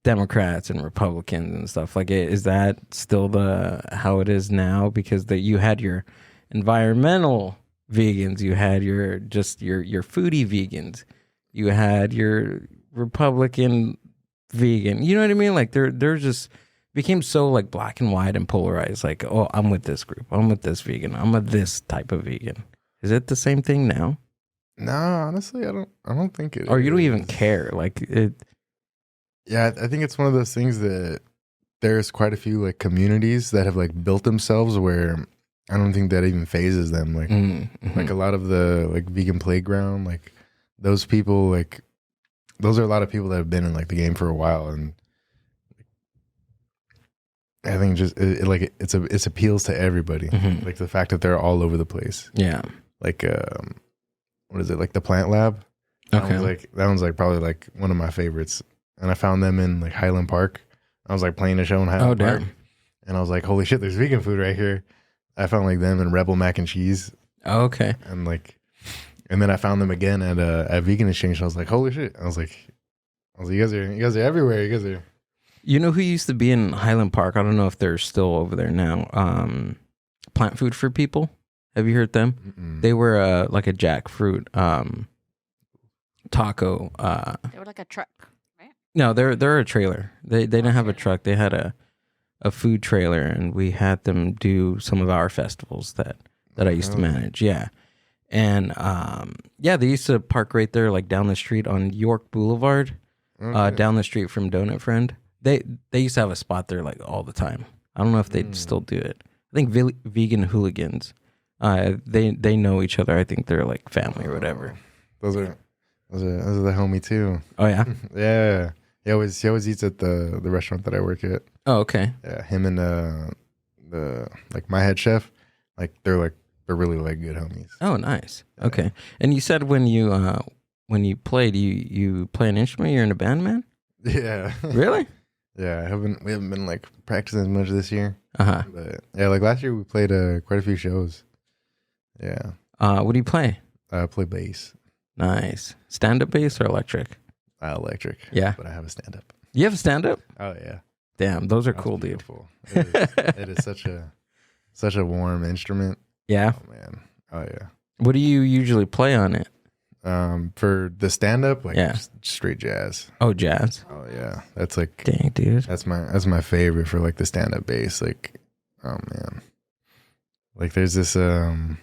Democrats and Republicans and stuff. Like, is that still how it is now? Because you had your environmental vegans, you had your foodie vegans, you had your Republican vegan. You know what I mean? Like they're just became so like black and white and polarized. Like, oh, I'm with this group, I'm with this vegan, I'm with this type of vegan. Is it the same thing now? No, honestly, I don't think it. Or you don't even care, like it. Yeah, I think it's one of those things that there's quite a few like communities that have like built themselves where I don't think that even phases them. Like, like a lot of the like vegan playground, like those people, like those are a lot of people that have been in like the game for a while, and I think just it appeals to everybody. Like the fact that they're all over the place. Yeah. Like what is it? Like the Plant Lab. That one's like probably like one of my favorites. And I found them in like Highland Park. I was like playing a show in Highland Park. Damn. And I was like, holy shit, there's vegan food right here. I found like them in Rebel Mac and Cheese. Oh, okay. And then I found them again at Vegan Exchange. I was like, holy shit. I was like, you guys are everywhere. You guys are. You know who used to be in Highland Park? I don't know if they're still over there now. Plant Food for People. Have you heard them? Mm-mm. They were like a jackfruit taco. They were like a truck, right? No, they're a trailer. They didn't have a truck. They had a food trailer, and we had them do some of our festivals that I used to manage. Yeah. And they used to park right there, like down the street on York Boulevard, down the street from Donut Friend. They used to have a spot there like all the time. I don't know if they still do it. I think Vegan Hooligans. They know each other. I think they're like family or whatever. Those are the homie too. Oh yeah, yeah. He always eats at the restaurant that I work at. Oh okay. Yeah, him and the like my head chef, like they're really like good homies. Oh nice. Yeah. Okay. And you said when you played, you play an instrument. You're in a band, man. Yeah. Really? Yeah, we haven't been like practicing as much this year. But yeah, like last year we played quite a few shows. Yeah. What do you play? I play bass. Nice. Stand-up bass or electric? Electric. Yeah. But I have a stand-up. You have a stand-up? Oh yeah. Damn, those are cool, beautiful. Dude. It is such a warm instrument. Yeah. Oh man. Oh yeah. What do you usually play on it? For the stand-up, like just straight jazz. Oh, jazz. Oh yeah, that's like dang, dude. That's my favorite for like the stand-up bass. Like, oh man, like there's this one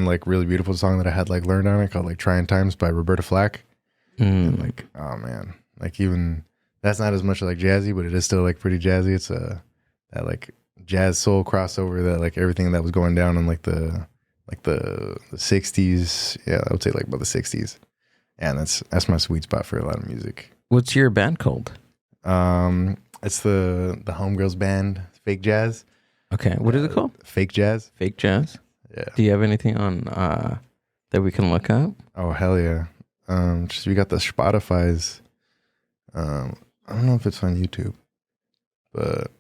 like really beautiful song that I had like learned on it called like "Trying Times" by Roberta Flack. And like, oh man, like even that's not as much like jazzy, but it is still like pretty jazzy. It's that like jazz soul crossover that like everything that was going down in like the 60s. Yeah, I would say like about the 60s. And that's my sweet spot for a lot of music. What's your band called? It's the Homegirls band, Fake Jazz. Okay, what is it called? Fake Jazz. Fake Jazz? Yeah. Do you have anything on that we can look up? Oh hell yeah. We got the Spotify's. I don't know if it's on YouTube, but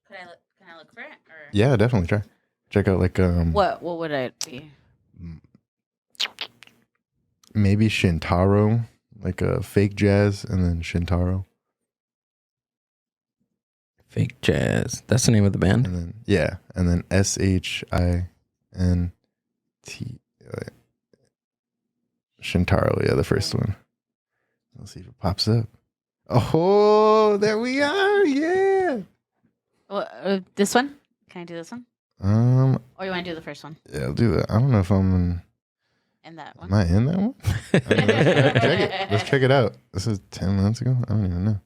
Can I look for it? Or? Yeah, definitely try. Check out like What would it be? Maybe Shintaro, like Fake Jazz, and then Shintaro. Fake Jazz. That's the name of the band. And then and then SHINT. Shintaro, yeah, the first one. Let's see if it pops up. Oh, there we are! Yeah. Well, this one? Can I do this one? Or you want to do the first one? Yeah, I'll do that. I don't know if I'm in that one. Am I in that one? Check it. Let's check it out. This is 10 minutes ago. I don't even know.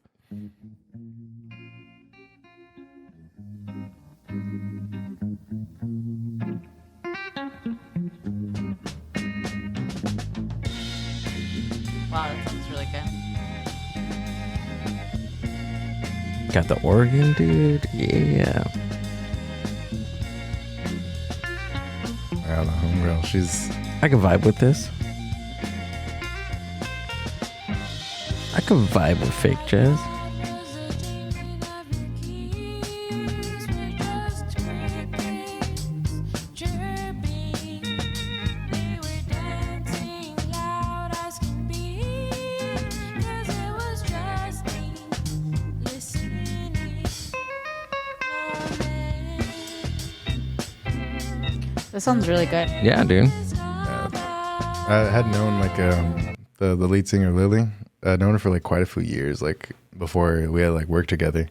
Wow, that sounds Got the organ, dude. Yeah. I don't know, homegirl. I could vibe with this. I could vibe with fake jazz. This sounds really good. Yeah, dude. I had known like the lead singer Lily. I'd known her for like quite a few years, like before we had like worked together.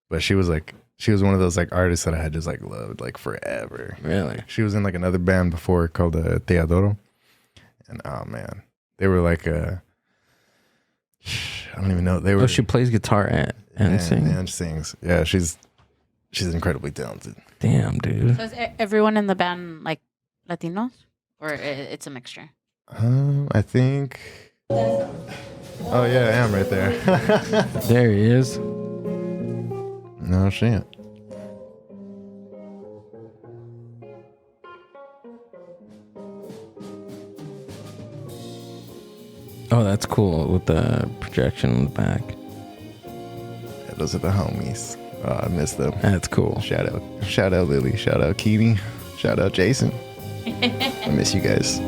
But she was one of those like artists that I had just like loved like forever. Really? She was in like another band before called Te Adoro. And oh man, they were like I don't even know. They were. Oh, she plays guitar and sings. And sings. Yeah, she's incredibly talented. Damn, dude. So is everyone in the band like Latinos, or it's a mixture? I think. Oh yeah, I am right there. There he is. No shit. Oh, that's cool with the projection in the back. Yeah, those are the homies. Oh, I miss them. That's cool. Shout out Lily. Shout out Keeney. Shout out Jason. I miss you guys.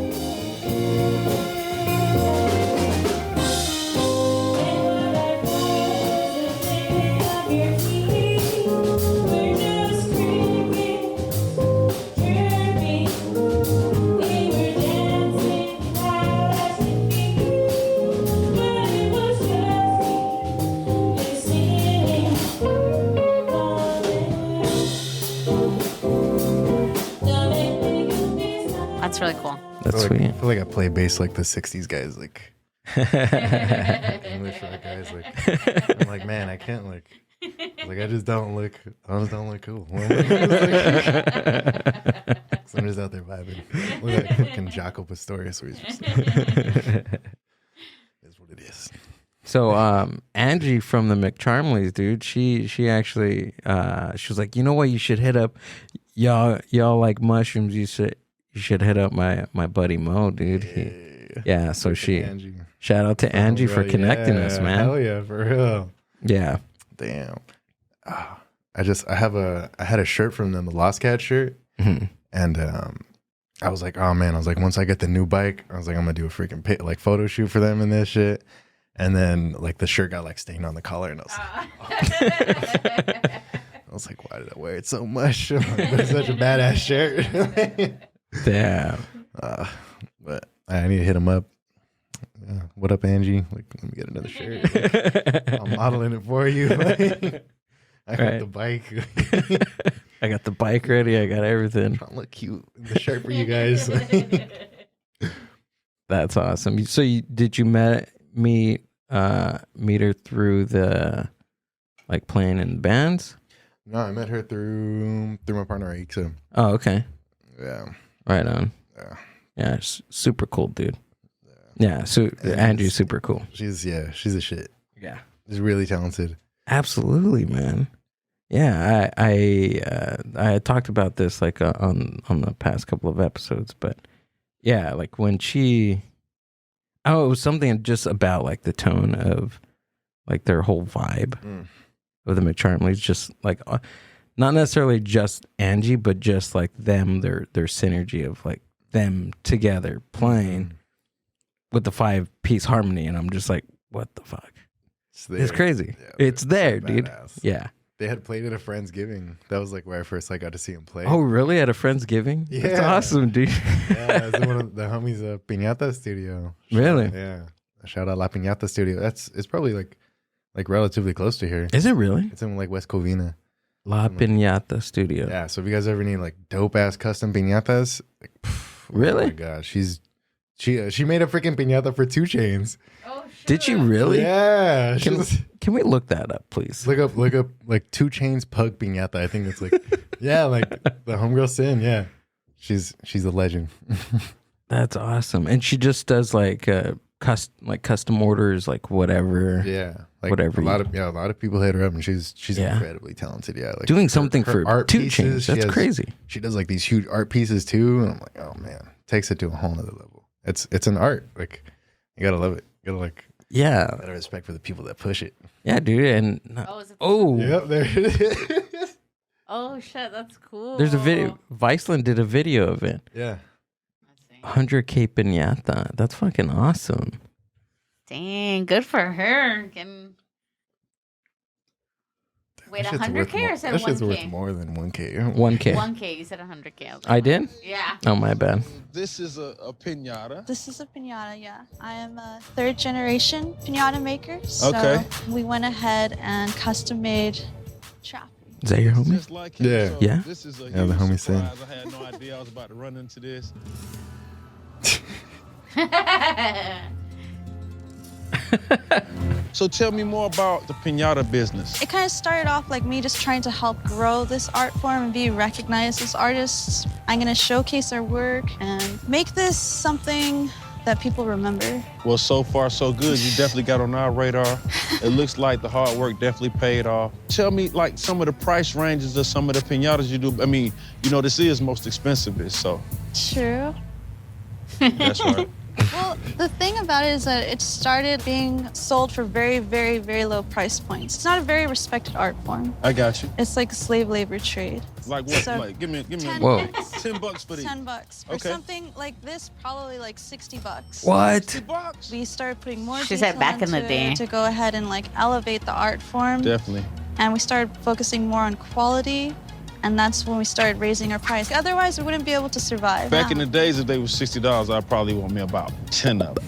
That's really cool. That's sweet. sweet. I feel like I play bass like the 60s guys, like English rock guys. Like I'm like, man, I can't like I just don't look cool. So I'm just out there vibing. Look like fucking Jaco Pastorius, where he's just is what it is. So Angie from the McCharmleys, dude, she actually she was like, you know what, you should hit up y'all like mushrooms, you should hit up my buddy Mo, dude. Yeah, so Angie. Shout out to Angie for connecting us, man. Hell yeah, for real. Yeah. Damn. I had a shirt from them, the Lost Cat shirt. Mm-hmm. And I was like, oh man, once I get the new bike, I was like, I'm gonna do a freaking photo shoot for them and this shit. And then like the shirt got like stained on the collar, and I was like, why did I wear it so much? Like, but it's such a badass shirt. Damn. But I need to hit him up. What up, Angie? Like, let me get another shirt. Like, I'm modeling it for you. Like, I got the bike. I got the bike ready. I got everything. Trying to look cute in the shirt for you guys. That's awesome. So did you meet her through the like playing in bands? No, I met her through my partner Aixa. Oh, okay. Yeah. Right on. Yeah, super cool, dude. Yeah, so Andrew's super cool. She's a shit. Yeah. She's really talented. Absolutely, man. Yeah, I talked about this like on the past couple of episodes, but yeah, like when it was something just about like the tone of like their whole vibe of the McCharmleys, just like not necessarily just Angie, but just like them, their synergy of like them together playing with the 5-piece harmony, and I'm just like, what the fuck? It's crazy. Yeah, it's there, dude. Badass. Yeah. They had played at a Friendsgiving. That was like where I first got to see them play. Oh, really? At a Friendsgiving? Yeah. That's awesome, dude. Yeah, it's one of the homies' Piñata studio. Really? Yeah. Shout out La Piñata studio. It's probably like relatively close to here. Is it really? It's in like West Covina. La Piñata studio. Yeah. So if you guys ever need like dope ass custom piñatas, like, really? Oh my god, she made a freaking piñata for 2 Chainz. Oh shit. Did she really? Yeah. Can we look that up, please? Look up like 2 Chainz pug piñata. I think it's like yeah, like the homegirl Sin. Yeah, she's a legend. That's awesome, and she just does like custom orders, like whatever. Yeah, Like whatever. a lot of people hit her up, and she's Yeah. incredibly talented. Yeah, like Doing something for art 2 pieces. Chainz. That's crazy. She does like these huge art pieces too, and I'm like, oh man, takes it to a whole nother level. It's an art. Like you gotta love it. You gotta like out of respect for the people that push it. Yeah, dude. And yep, there it is. Oh shit, that's cool. There's a video. Viceland did a video of it. Yeah. 100K piñata. That's fucking awesome. Dang, good for her. Wait, That shit's 100K or said that shit's 1K? worth more than 1K. 1K. 1K. You said 100K. I did? Yeah. Oh, my bad. This is a pinata. This is a pinata, yeah. I am a 3rd generation pinata maker. So Okay. we went ahead and custom made trap. Is that your homie? Yeah. Yeah? This is a Yeah, the homie said. I had no idea I was about to run into this. So tell me more about the pinata business. It kind of started off like me just trying to help grow this art form and be recognized as artists. I'm gonna showcase our work and make this something that people remember. Well, so far so good. You definitely got on our radar. It looks like the hard work definitely paid off. Tell me like some of the price ranges of some of the pinatas you do. I mean, you know, this is most expensive, so. True. That's right. Well, the thing about it is that it started being sold for very, very, very low price points. It's not a very respected art form. I got you. It's like a slave labor trade. Like what? So, Like give me $10 Whoa. $10 for these. $10 for Okay. something like this, probably like $60. What? We started putting more She said detail back in the into day. it to go ahead and like elevate the art form. Definitely. And we started focusing more on quality, and that's when we started raising our price. Otherwise, we wouldn't be able to survive. Back in the days, if they were $60, I'd probably want me about 10 of them.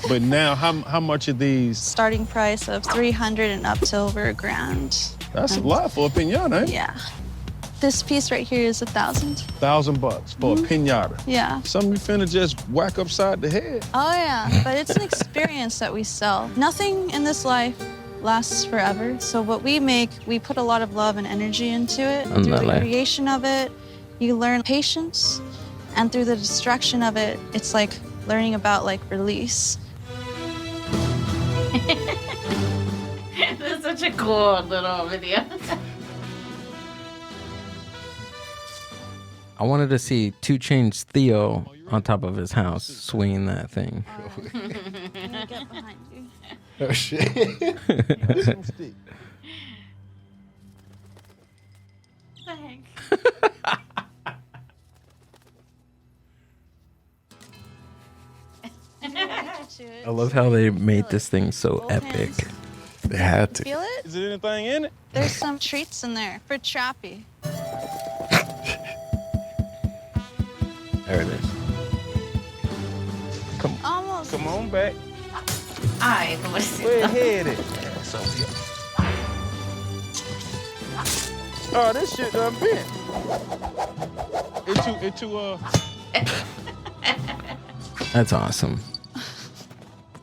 But now, how much are these? Starting price of $300 and up to over $1,000. That's a lot for a pinata, eh? Yeah. This piece right here is $1,000. $1,000 for a pinata. Yeah. Something you finna just whack upside the head. Oh yeah, but it's an experience that we sell. Nothing in this life lasts forever. So what we make, we put a lot of love and energy into it. Through the creation of it, you learn patience, and through the destruction of it, it's like learning about like release. That's such a cool little video. I wanted to see 2 Chainz Theo on top of his house swinging that thing. Let me get behind you. Oh shit. I love how they made this thing so epic. They had to. Feel it? Is there anything in it? There's some treats in there for Trappy. There it is. Almost. Come on back. Ay, pobrecito. Where headed? Oh, this shit done bent. That's awesome.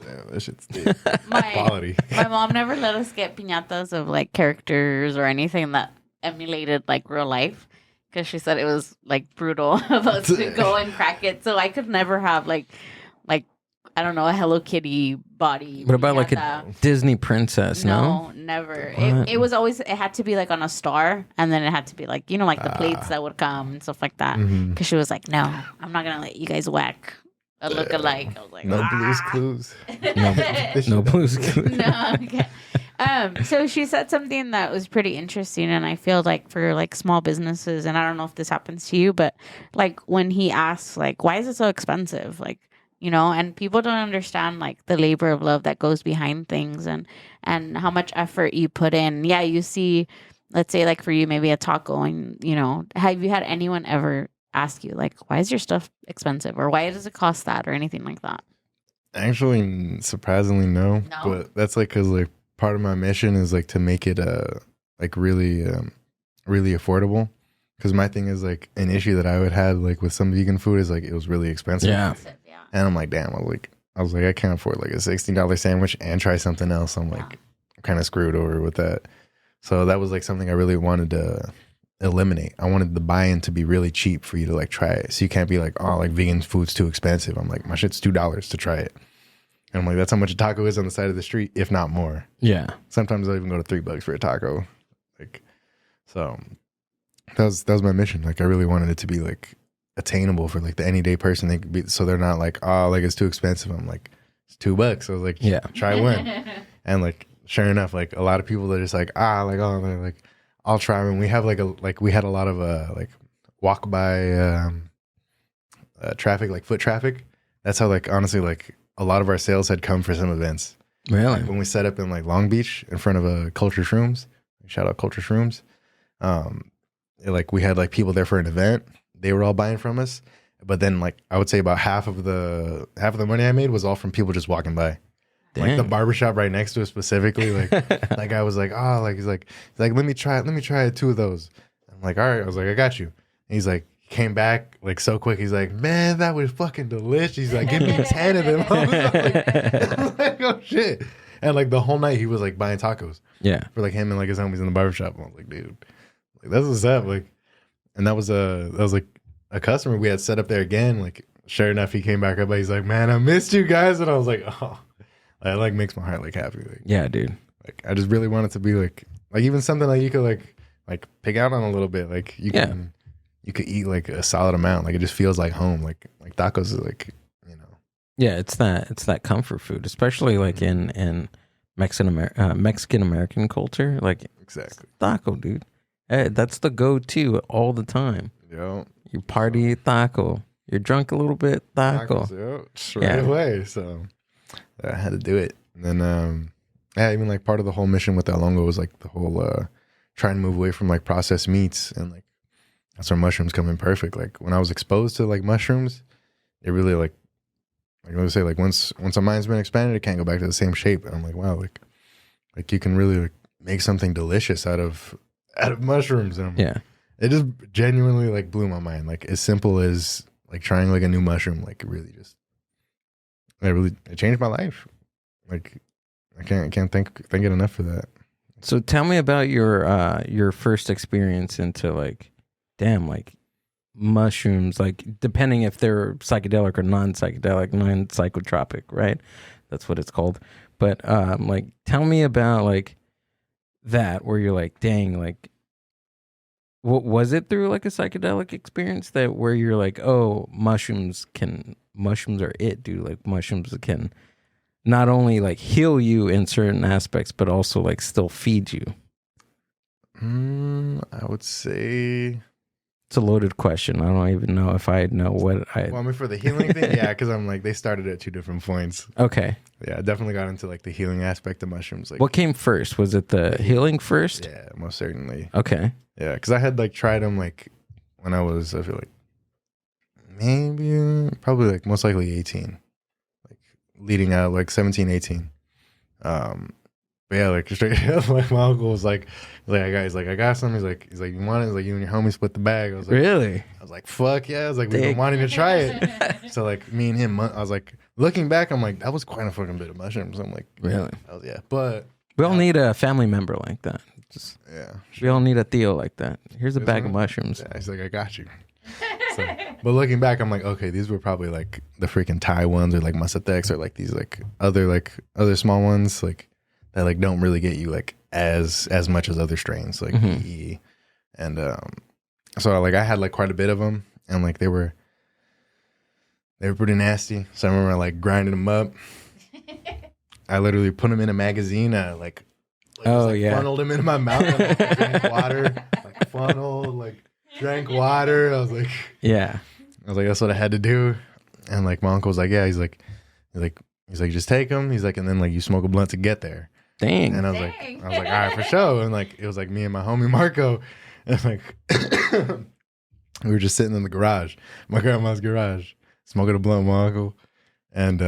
Yeah, that shit's deep. My Quality. My mom never let us get piñatas of like characters or anything that emulated like real life because she said it was like brutal of us to go and crack it. So I could never have like I don't know, a Hello Kitty body. What about like a piñata. Disney princess? No, never. What? It was always, it had to be like on a star, and then it had to be like, you know, like the plates that would come and stuff like that. Because she was like, no, I'm not going to let you guys whack a look-alike. I was like, No Blue's Clues. No Blue's Clues. No, okay. So she said something that was pretty interesting, and I feel like for like small businesses, and I don't know if this happens to you, but like when he asks, like, why is it so expensive? Like, you know, and people don't understand like the labor of love that goes behind things and how much effort you put in. Yeah, you see, let's say like for you, maybe a taco, and you know, have you had anyone ever ask you like, why is your stuff expensive, or why does it cost that, or anything like that? Actually, surprisingly, no. But that's like because like part of my mission is like to make it like really affordable. Because my thing is like an issue that I would have like with some vegan food is like it was really expensive. Yeah. And I'm like, damn, I was like, I can't afford like a $16 sandwich and try something else. I'm like, I'm kind of screwed over with that. So that was like something I really wanted to eliminate. I wanted the buy-in to be really cheap for you to like try it. So you can't be like, oh, like vegan food's too expensive. I'm like, my shit's $2 to try it. And I'm like, that's how much a taco is on the side of the street, if not more. Yeah. Sometimes I'll even go to $3 for a taco. Like, so that was my mission. Like, I really wanted it to be like attainable for like the any day person. They could be, so they're not like, oh, like it's too expensive. I'm like, it's $2. I was like, yeah, try one. And like, sure enough, like a lot of people are just like, they're like, I'll try. And we have we had a lot of like walk by traffic, like foot traffic. That's how like honestly like a lot of our sales had come for some events. Really? Like when we set up in like Long Beach in front of a Culture Shrooms, shout out Culture Shrooms. Like we had like people there for an event. They were all buying from us. But then like I would say about half of the money I made was all from people just walking by. Dang. Like the barbershop right next to us specifically. Like like I was like, oh, like he's like let me try 2 of those. I'm like, all right. I was like, I got you. And he's like, came back like so quick. He's like, man, that was fucking delicious. He's like, give me 10 of them. I was like, oh shit. And like the whole night he was like buying tacos. Yeah. For like him and like his homies in the barbershop. I was like, dude, like that's what's up. Like, and that was like a customer we had set up there again. Like, sure enough, he came back up. He's like, man, I missed you guys. And I was like, oh, that like makes my heart like happy. Like, yeah, dude. Like, I just really want it to be like even something like you could like pick out on a little bit. Like you can. You could eat like a solid amount. Like it just feels like home. Like tacos is like, you know. Yeah, it's that comfort food, especially like in Mexican American culture. Like exactly taco, dude. Hey, that's the go-to all the time. Yo, you party taco. You're drunk a little bit taco. Tacos, right away. So I had to do it. And then even like part of the whole mission with that Hongo was like the whole trying to move away from like processed meats, and like that's where mushrooms come in perfect. Like when I was exposed to like mushrooms, it really like let's say like once a mind's been expanded, it can't go back to the same shape. And I'm like, wow, like you can really like make something delicious out of mushrooms. And it just genuinely like blew my mind. Like as simple as like trying like a new mushroom, like it changed my life. Like I can't thank it enough for that. So tell me about your first experience into like, damn, like mushrooms, like depending if they're psychedelic or non-psychedelic, non-psychotropic, right? That's what it's called. But like tell me about like that where you're like, dang, like what was it through like a psychedelic experience that where you're like, oh, mushrooms are it, dude. Like mushrooms can not only like heal you in certain aspects, but also like still feed you. I would say it's a loaded question. I don't even know if I know what I. Well, I mean, for the healing thing, yeah, because I'm like they started at 2 different points. Okay. Yeah, I definitely got into like the healing aspect of mushrooms. Like, what came first? Was it the healing first? Yeah, most certainly. Okay. Yeah, because I had like tried them like when I was, I feel like probably like most likely 18, like leading out like 17, 18. But yeah, like straight up, like my uncle was like I got some. He's like, you want it? He's like, you and your homie split the bag. I was like, really? I was like, fuck yeah. I was like, we've been wanting to try it. So like me and him, I was like, looking back, I'm like, that was quite a fucking bit of mushrooms. I'm like, really? Yeah. But we all need a family member like that. Just sure. We all need a Theo like that. Here's a bag of mushrooms. Yeah, he's like, I got you. So, but looking back, I'm like, okay, these were probably like the freaking Thai ones or like Masatex or like these like other small ones like that like don't really get you like as much as other strains like EE. And so like I had like quite a bit of them, and like they were pretty nasty. So I remember like grinding them up. I literally put them in a magazine. Funneled them into my mouth. And, like, drank water, like funneled, like drank water. I was like, that's what I had to do. And like my uncle was like, yeah, he's like, just take them. He's like, and then like you smoke a blunt to get there. Dang. And I was like, all right, for sure. And like it was like me and my homie Marco, and like we were just sitting in the garage, my grandma's garage, smoking a blunt with my uncle, and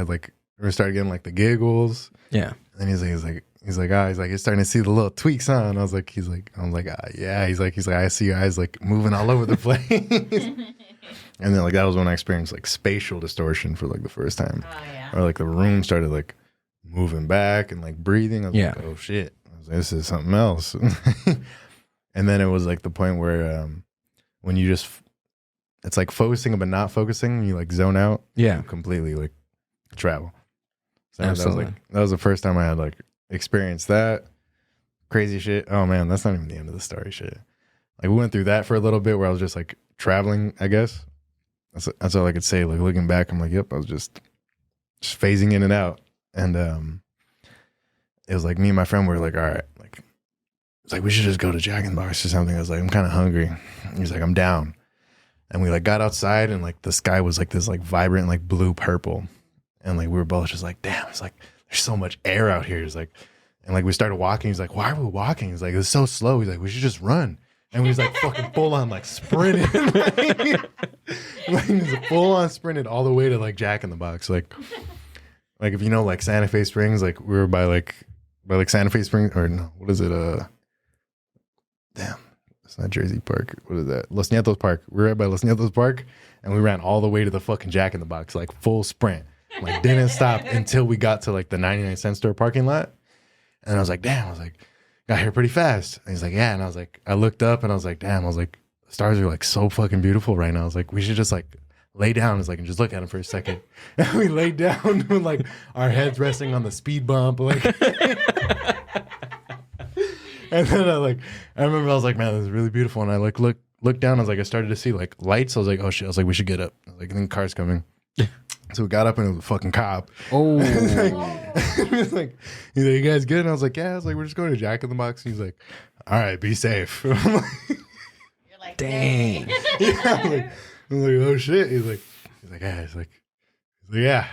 like we started getting like the giggles. Yeah. And he's like, you're starting to see the little tweaks on. I was like, yeah. He's like, I see your eyes like moving all over the place. And then like that was when I experienced like spatial distortion for like the first time. Oh yeah. Or like the room started like moving back and like breathing. I was like, oh shit. I was like, this is something else. And then it was like the point where when it's like focusing but not focusing, you like zone out. Yeah. Completely like travel. So Absolutely. that was the first time I had like experienced that crazy shit. Oh man, that's not even the end of the story. Shit, like we went through that for a little bit where I was just like traveling. I guess that's all I could say. Like looking back, I'm like, yep, I was just phasing in and out, and it was like me and my friend were like, all right, like it's like we should just go to Jack in the Box or something. I was like, I'm kind of hungry. He's like, I'm down. And we like got outside and like the sky was like this like vibrant like blue purple, and like we were both just like, damn, it's like there's so much air out here. It's like, and like we started walking. He's like, why are we walking? He's like, it's so slow. He's like, we should just run. And we was like fucking full on like sprinting, like full on sprinted all the way to like Jack in the Box. Like if you know like Santa Fe Springs, like we were by Santa Fe Springs, or no, what is it? Damn. It's not Jersey Park. What is that? Los Nietos Park. We were right by Los Nietos Park, and we ran all the way to the fucking Jack in the Box, like full sprint. Like didn't stop until we got to like the 99-cent store parking lot. And I was like, damn. I was like, got here pretty fast. And he's like, yeah. And I was like, I looked up and I was like, damn. I was like, the stars are like so fucking beautiful right now. I was like, we should just like lay down. It's like, and just look at them for a second. And we laid down with like our heads resting on the speed bump, like. And then I remember I was like, man, this is really beautiful. And I like looked down. I was like, I started to see like lights. I was like, oh shit. I was like, we should get up. I was like, I think the car's coming. So we got up and it was a fucking cop. Oh. He's like, you guys good? And I was like, yeah. I was like, we're just going to Jack in the Box. And he's like, all right, be safe. I'm like, You're like, dang. Yeah. I was like, oh shit. He's like, yeah. He's like, yeah.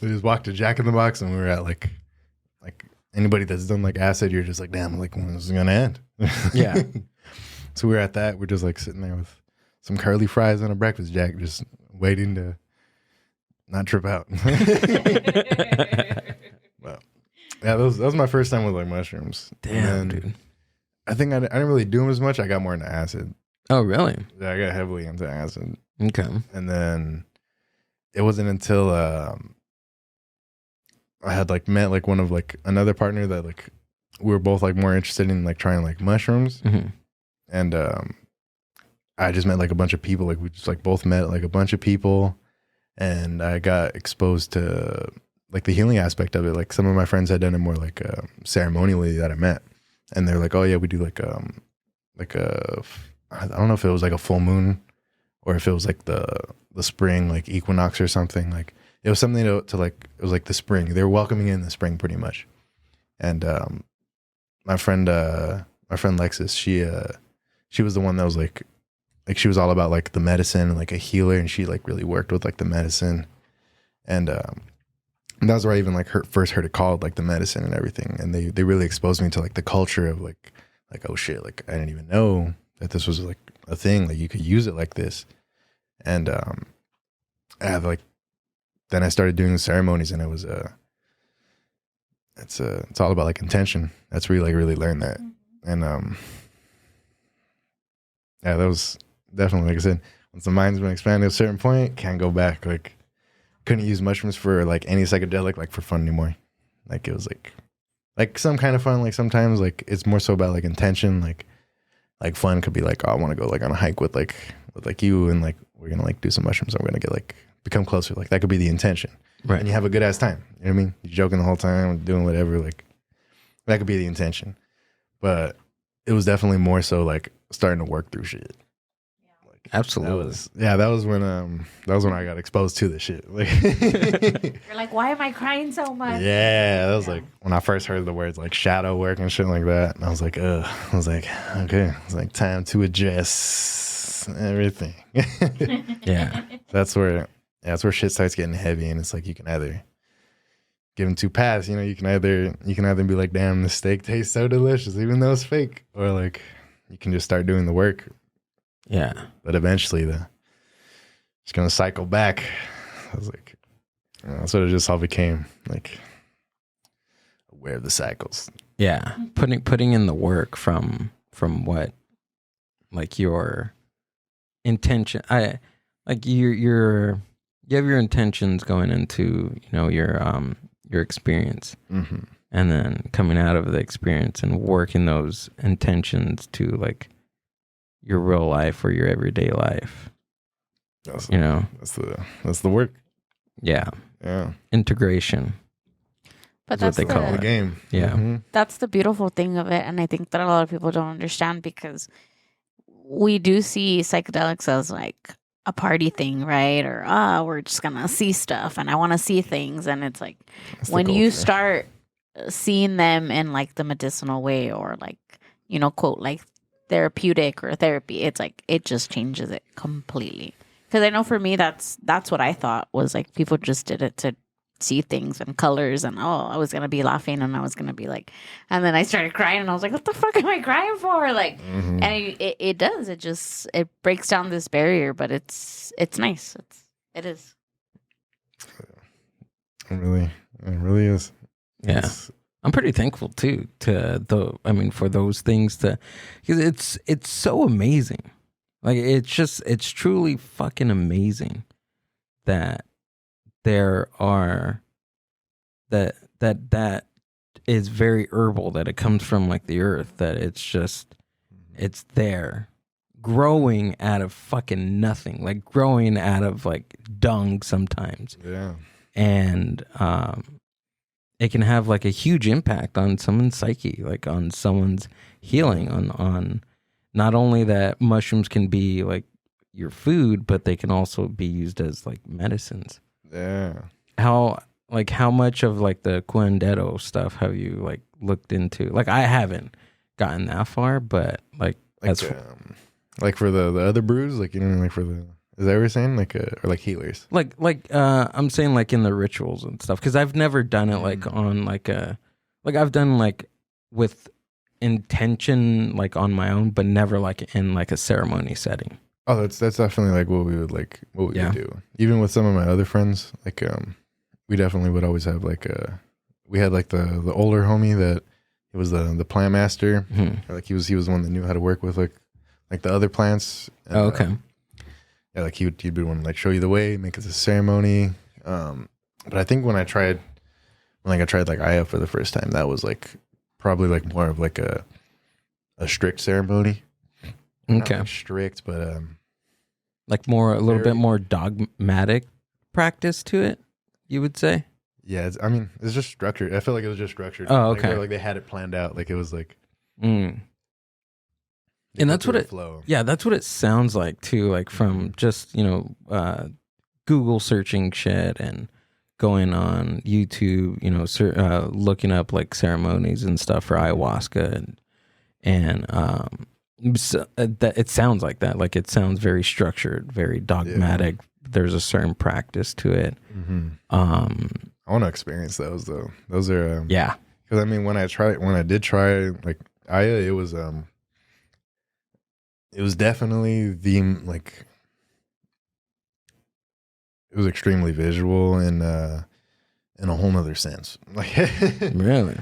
We just walked to Jack in the Box and we were at like anybody that's done like acid, you're just like, damn, like when is this gonna end? Yeah. So we were at that. We're just like sitting there with some curly fries and a breakfast jack, just waiting to not trip out. But yeah, that was my first time with like mushrooms. Damn, dude. I think I didn't really do them as much. I got more into acid. Oh, really? Yeah, I got heavily into acid. Okay. And then it wasn't until I had like met like one of like another partner that like we were both like more interested in like trying like mushrooms. Mm-hmm. And I just met like a bunch of people. Like we just like both met like a bunch of people, and I got exposed to like the healing aspect of it. Like some of my friends had done it more like ceremonially that I met, and they're like, oh yeah, we do like a I don't know if it was like a full moon or if it was like the spring like equinox or something. Like it was something to like, it was like the spring. They were welcoming in the spring pretty much. And my friend Lexus, she was the one that was like she was all about like the medicine and like a healer, and she like really worked with like the medicine. And that was where I even like first heard it called like the medicine and everything. And they really exposed me to like the culture of like oh shit, like I didn't even know that this was like a thing, like you could use it like this. And I have like, then I started doing the ceremonies, and it was it's all about like intention. That's where you like really learn that. And yeah, that was definitely, like I said, once the mind's been expanded to a certain point, can't go back. Like couldn't use mushrooms for like any psychedelic like for fun anymore. Like it was like some kind of fun. Like sometimes like it's more so about like intention. Like fun could be like, oh, I want to go like on a hike with you, and like we're gonna like do some mushrooms, and we're gonna get like become closer. Like that could be the intention, right? And you have a good ass time. You know what I mean? You're joking the whole time, doing whatever. Like that could be the intention. But it was definitely more so like starting to work through shit. Like, absolutely. That was when I got exposed to this shit. Like you're like, why am I crying so much? Yeah, that was like when I first heard the words like shadow work and shit like that. And I was like, ugh. I was like, okay, it's like time to address everything. Yeah. That's where shit starts getting heavy, and it's like you can either give them two paths. You know, you can either be like, damn, the steak tastes so delicious, even though it's fake, or like you can just start doing the work. Yeah. But eventually, it's gonna cycle back. I was like, that's what it just all became, like aware of the cycles. Yeah, putting in the work from what, like your intention. You have your intentions going into your experience, mm-hmm. and then coming out of the experience and working those intentions to like your real life or your everyday life. That's the work. Yeah, Yeah. Integration. But that's what they call the it. game. Yeah. Mm-hmm. That's the beautiful thing of it, and I think that a lot of people don't understand because we do see psychedelics as like a party thing, right? Or we're just gonna see stuff, and I want to see things, and it's like when you start seeing them in like the medicinal way, or like quote like therapeutic or therapy, it's like it just changes it completely. Because I know for me, that's what I thought was like people just did it to see things and colors, and I was gonna be laughing, and I was gonna be like, and then I started crying, and I was like, what the fuck am I crying for? Like, and it does, it breaks down this barrier, but it's nice. It is. It really is. Yeah. I'm pretty thankful too for those things because it's so amazing. Like it's truly fucking amazing that there are that is very herbal, that it comes from like the earth, that it's there growing out of fucking nothing, like growing out of like dung sometimes. Yeah. And it can have like a huge impact on someone's psyche, like on someone's healing, on not only that mushrooms can be like your food, but they can also be used as like medicines. Yeah. How much of like the curandero stuff have you like looked into? Like I haven't gotten that far, but like for the other brews, like like for the, is that what you're saying? Like or like healers? Like I'm saying like in the rituals and stuff, because I've never done it like on like I've done like with intention like on my own, but never like in like a ceremony setting. Oh, that's definitely like what we would do. Even with some of my other friends, like we definitely would always have like we had like the older homie that he was the plant master. Or like he was the one that knew how to work with like the other plants. And, okay. Yeah, like he'd be one to like show you the way, make it a ceremony. But I think when I tried like Aya for the first time, that was like probably like more of like a strict ceremony. Okay. Not like strict, but like a little bit more dogmatic practice to it, you would say? Yeah, it's just structured. I feel like it was just structured. Oh, okay. Like they had it planned out. Like it was like. And that's what that's what it sounds like too. Like from just Google searching shit and going on YouTube, looking up like ceremonies and stuff for ayahuasca and that it sounds like that. Like it sounds very structured, very dogmatic. Yeah. There's a certain practice to it. I want to experience those though. Those are yeah. Because when I did try like Aya, it was definitely it was extremely visual and in a whole nother sense. Like really,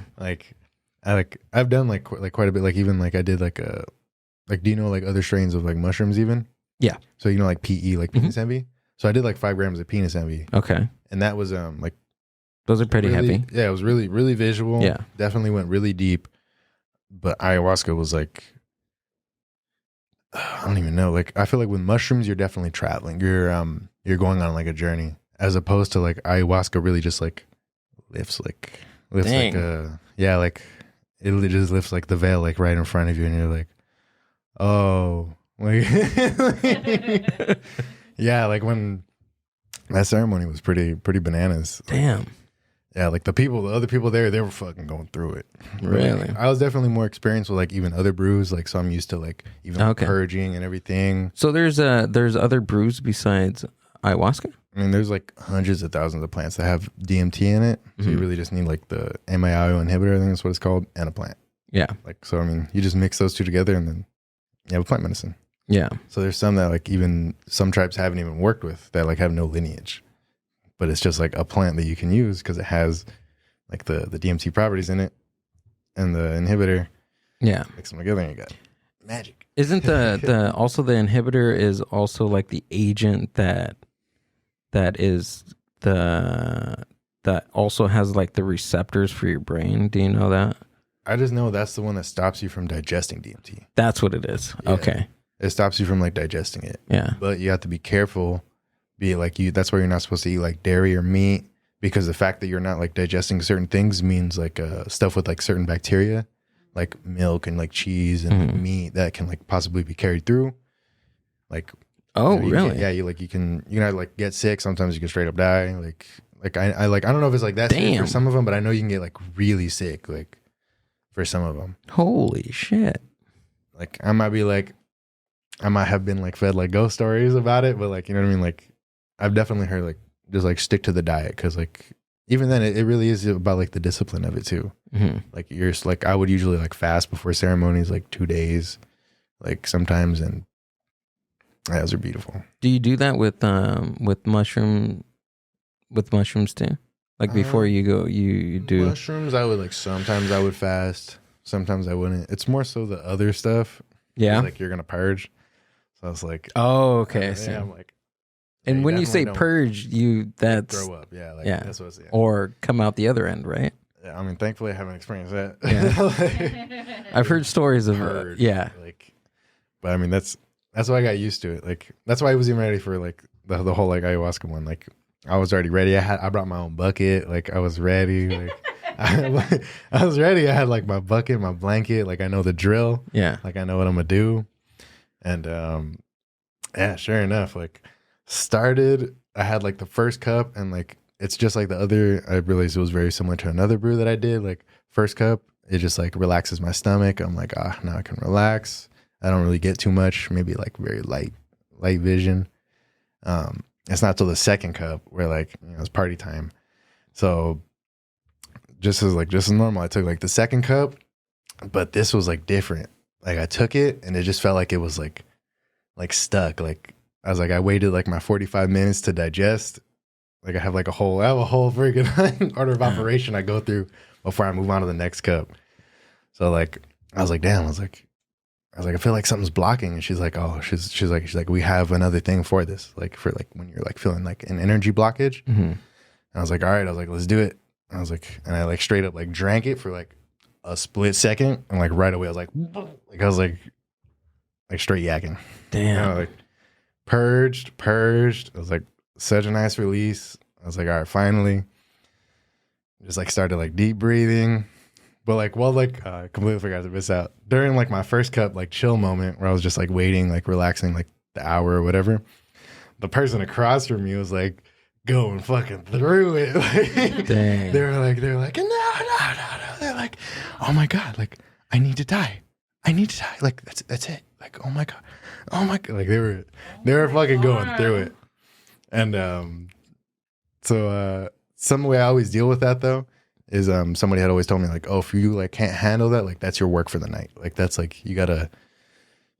I've done like quite a bit. Like even like I did like do you know like other strains of like mushrooms even? Yeah. So like PE, like penis envy. So I did like 5 grams of penis envy. Okay. And that was like those are pretty really heavy. Yeah, it was really really visual. Yeah. Definitely went really deep. But ayahuasca was like, I don't even know. Like I feel like with mushrooms, you're definitely traveling. You're going on like a journey, as opposed to like ayahuasca really just like lifts Dang. like it just lifts like the veil like right in front of you, and you're like, oh, like yeah, like when that ceremony was pretty bananas. Damn. Yeah, like the other people there, they were fucking going through it. Really? Like, I was definitely more experienced with like even other brews, like so I'm used to like even like, purging and everything. So there's other brews besides ayahuasca? I mean, there's like hundreds of thousands of plants that have DMT in it. So you really just need like the MAIO inhibitor, I think that's what it's called, and a plant. Yeah. Like so I mean, you just mix those two together and then you have a plant medicine. Yeah. So there's some that like even some tribes haven't even worked with that like have no lineage. But it's just like a plant that you can use because it has like the DMT properties in it and the inhibitor. Yeah. Mix them together and you got magic. Isn't the also the inhibitor is also like the agent that is that also has like the receptors for your brain? Do you know that? I just know that's the one that stops you from digesting DMT. That's what it is. Yeah. Okay. It stops you from like digesting it. Yeah. But you have to be careful. Be it like that's why you're not supposed to eat like dairy or meat because the fact that you're not like digesting certain things means like stuff with like certain bacteria, like milk and like cheese and like meat that can like possibly be carried through. Like, really? You can either like get sick. Sometimes you can straight up die. I don't know if it's like that for some of them, but I know you can get like really sick like for some of them. Holy shit! Like I might have been like fed like ghost stories about it, but like, you know what I mean? Like I've definitely heard like just like stick to the diet, because like even then it really is about like the discipline of it too. Like you're just, like I would usually like fast before ceremonies like 2 days, like sometimes, and those are beautiful. Do you do that with mushrooms too? Like before you go, you do mushrooms. I would like sometimes I would fast, sometimes I wouldn't. It's more so the other stuff. Yeah, like you're gonna purge. So I was like, oh, okay. Yeah, I'm like, and when you say purge, that's throw up. Yeah, like, yeah, that's what or come out the other end, right? Yeah, I mean, thankfully I haven't experienced that. Yeah. I've heard stories of like, but I mean that's why I got used to it. Like that's why I was even ready for like the whole like ayahuasca one. Like I was already ready. I brought my own bucket. Like I was ready. Like I was ready. I had like my bucket, my blanket. Like I know the drill. Yeah. Like I know what I'm gonna do. And yeah, sure enough, like started. I had like the first cup, and like it's just like the other. I realized it was very similar to another brew that I did. Like first cup, it just like relaxes my stomach. I'm like, now I can relax. I don't really get too much. Maybe like very light vision. It's not till the second cup where like, you know, it's party time. So just as normal, I took like the second cup, but this was like different. Like I took it and it just felt like it was like stuck. Like I was like, I waited like my 45 minutes to digest. Like I have a whole freaking order of operation I go through before I move on to the next cup. So like, I was like, damn, I was like, I feel like something's blocking. And she's like, oh, she's like, we have another thing for this. Like for like when you're like feeling like an energy blockage. And I was like, all right, I was like, let's do it. I was like, and I like straight up like drank it for like a split second. And like right away, I was like straight yakking. Damn. You know, like purged. I was like, such a nice release. I was like, all right, finally. Just like started like deep breathing. But like, I completely forgot to miss out. During like my first cup, like chill moment where I was just like waiting, like relaxing, like the hour or whatever, the person across from me was like going fucking through it. Like, dang. They were like, no. They're like, oh my God, like I need to die. Like that's it. Like, oh my God. Like they were fucking going through it. And so some way I always deal with that though is somebody had always told me like, oh, if you like can't handle that, like that's your work for the night. Like that's like you gotta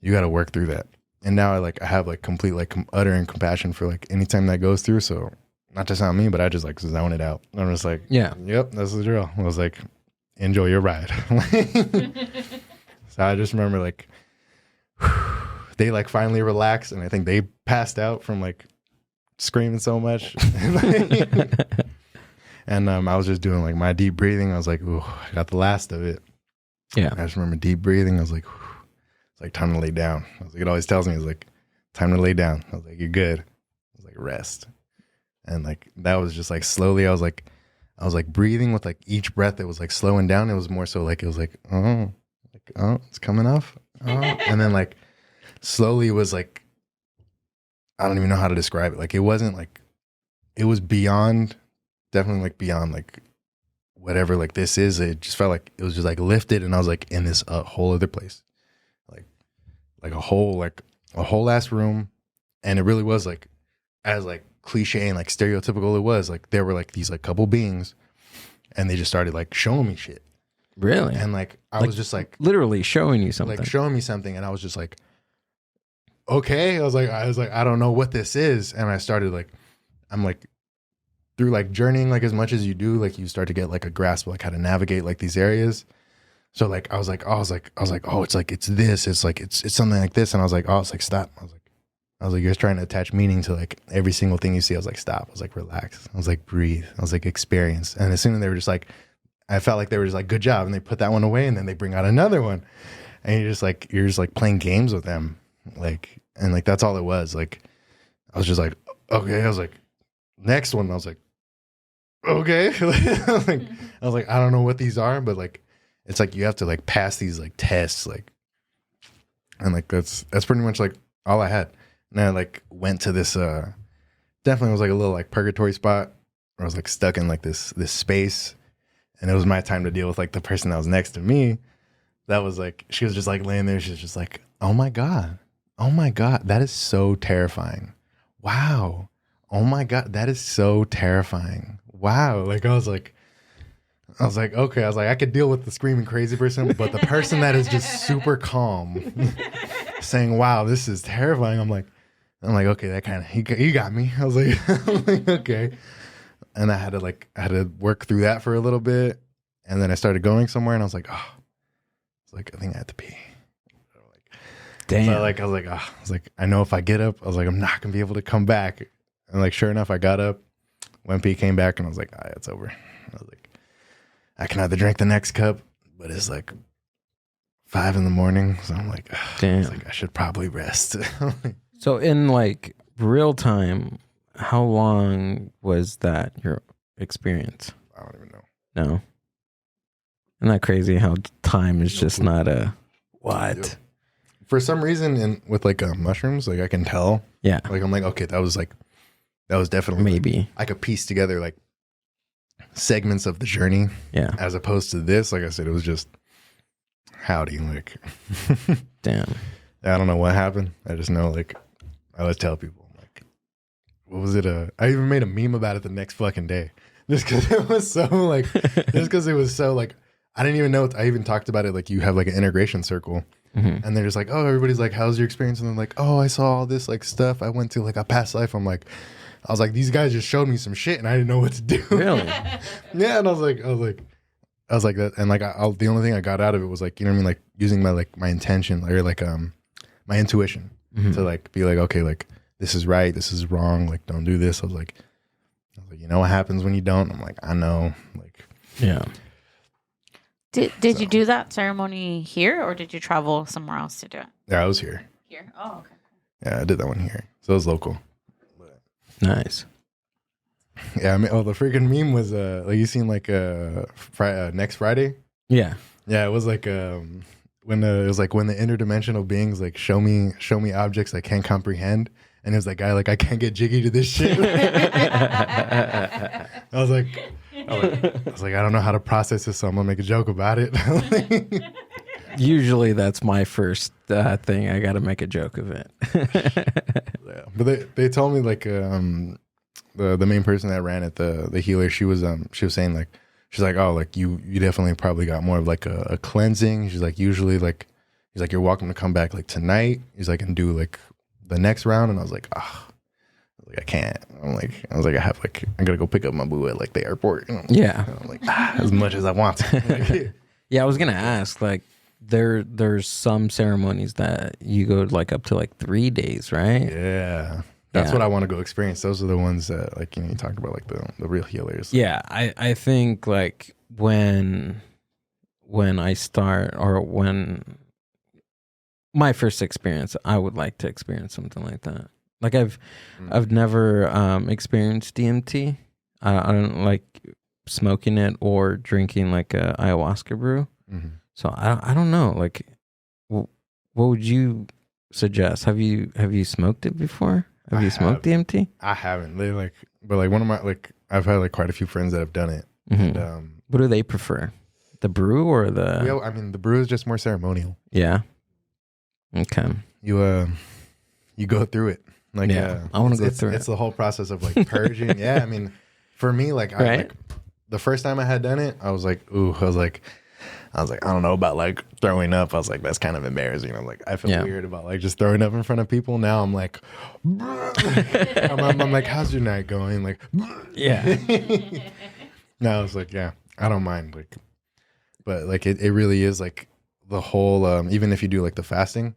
work through that. And now I have like complete like utter compassion for like anytime that goes through. So not to sound mean, but I just like zone it out. I'm just like, yeah, yep, that's the drill. I was like, enjoy your ride. So I just remember like they like finally relaxed, and I think they passed out from like screaming so much. And I was just doing like my deep breathing. I was like, ooh, I got the last of it. Yeah. I just remember deep breathing. I was like, it's like time to lay down. I was like, it always tells me, it's like, time to lay down. I was like, you're good. I was like, rest. And like, that was just like slowly, I was like breathing with like each breath that was like slowing down. It was more so like, it was like, oh, it's coming off. Oh. And then like slowly it was like, I don't even know how to describe it. Like, it wasn't like, it was beyond, definitely like beyond like whatever like this is. It just felt like it was just like lifted, and I was like in this whole other place, like a whole ass room. And it really was like, as like cliche and like stereotypical it was, like there were like these like couple beings, and they just started like showing me shit. Really? And like I was just like literally showing you something, like showing me something, and I was just like, okay. I was like I don't know what this is. And I started like, I'm like, through like journeying like as much as you do, like you start to get like a grasp of like how to navigate like these areas. So like I was like, oh, it's like it's this, it's like it's something like this. And I was like, oh, it's like stop. I was like, you're trying to attach meaning to like every single thing you see. I was like, stop. I was like, relax. I was like, breathe. I was like, experience. And as soon as they were just like, I felt like they were just like, good job. And they put that one away, and then they bring out another one. And you're just like playing games with them. Like, and like, that's all it was. Like, I was just like, okay. I was like, next one. I was like, okay. Like, I was like, I don't know what these are, but like, it's like you have to like pass these like tests, like, and like that's pretty much like all I had. And I like went to this definitely was like a little like purgatory spot where I was like stuck in like this space, and it was my time to deal with like the person that was next to me. That was like, she was just like laying there. She was just like, oh my God, that is so terrifying. Wow, oh my God, that is so terrifying. Wow, like I was like, okay. I was like, I could deal with the screaming crazy person, but the person that is just super calm saying, wow, this is terrifying. I'm like, okay, that kind of, you got me. I was like, okay. And I had to work through that for a little bit. And then I started going somewhere and I was like, oh, I think I have to pee. Damn. So I was like, I know if I get up, I was like, I'm not going to be able to come back. And like, sure enough, I got up, went pee, came back, and I was like, all right, it's over. I was like, I can either drink the next cup, but it's like 5 a.m. So I'm like, damn. I should probably rest. So in like real time, how long was that your experience? I don't even know. No. Isn't that crazy how time is just not a what? Yep. For some reason, and with like mushrooms, like I can tell. Yeah. Like I'm like, okay, that was definitely maybe like, I could piece together like segments of the journey. Yeah. As opposed to this, like I said, it was just howdy, like damn. I don't know what happened. I just know like I would tell people like, what was it? I even made a meme about it the next fucking day, just because it was so like, I didn't even know. I even talked about it like you have like an integration circle. Mm-hmm. And they're just like, oh, everybody's like, how's your experience? And they're like, oh, I saw all this like stuff. I went to like a past life. I was like, these guys just showed me some shit and I didn't know what to do. Really? Yeah. And I was like that. And like, the only thing I got out of it was like, you know what I mean? Like using my intention or like, my intuition to like, be like, okay, like this is right. This is wrong. Like, don't do this. I was like, you know what happens when you don't? I'm like, I know. Like, yeah. Did you do that ceremony here, or did you travel somewhere else to do it? Yeah, I was here. Here? Oh, okay. Yeah, I did that one here. So it was local. Nice. Yeah, I mean, the freaking meme was like you seen like next Friday? Yeah. Yeah, it was like when it was like when the interdimensional beings like show me objects I can't comprehend, and it was that guy like I can't get jiggy to this shit. I was like, I don't know how to process this, so I'm gonna make a joke about it. Usually that's my first thing. I got to make a joke of it. Yeah, but they told me like the main person that ran it, the healer, she was saying like, she's like, oh, like you definitely probably got more of like a cleansing. She's like, usually like, he's like, you're welcome to come back like tonight. He's like, and do like the next round. And I was like, I can't. I gotta go pick up my boo at like the airport. Yeah. I'm like, as much as I want to. Yeah, I was gonna ask, like, there's some ceremonies that you go like up to like 3 days, right? Yeah. That's what I want to go experience. Those are the ones that, like, you know, you talked about, like the real healers. Yeah, I think like when I start, or when my first experience, I would like to experience something like that. Like I've never experienced DMT. I don't like smoking it or drinking like a ayahuasca brew. Mm-hmm. So I don't know. Like, what would you suggest? Have you smoked it before? Have you smoked DMT? I haven't. But one of my I've had like quite a few friends that have done it. Mm-hmm. And, what do they prefer? The brew or the? Yeah, I mean the brew is just more ceremonial. Yeah. Okay. You go through it. Like, yeah, I want to go through it. It's the whole process of like purging. Yeah, I mean, for me, like, right? The first time I had done it, I was like, I don't know about like throwing up. I was like, that's kind of embarrassing. I'm like, I feel weird about like just throwing up in front of people. Now I'm like, I'm like, how's your night going? Like, yeah. No, I was like, yeah, I don't mind. Like, but like it really is like the whole. Even if you do like the fasting,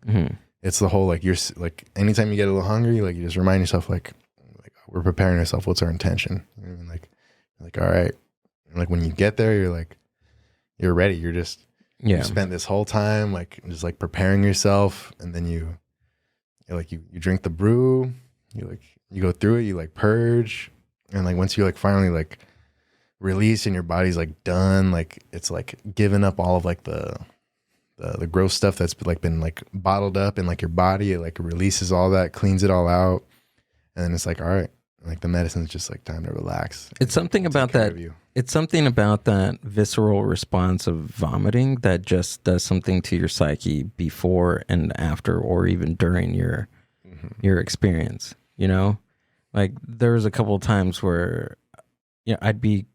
it's the whole like you're like anytime you get a little hungry, like you just remind yourself like we're preparing ourselves. What's our intention? You know what I mean? Like all right. And like when you get there, you're ready. You're just you spent this whole time like just like preparing yourself, and then you drink the brew. You go through it. You like purge, and like once you like finally like release and your body's like done. Like it's like giving up all of like the gross stuff that's like been like bottled up in like your body. It like releases all that, cleans it all out, and then it's like, all right, like the medicine's just like time to relax. It's something about that. It's something about that visceral response of vomiting that just does something to your psyche before and after, or even during your experience. You know, like there was a couple of times where, you know, I'd be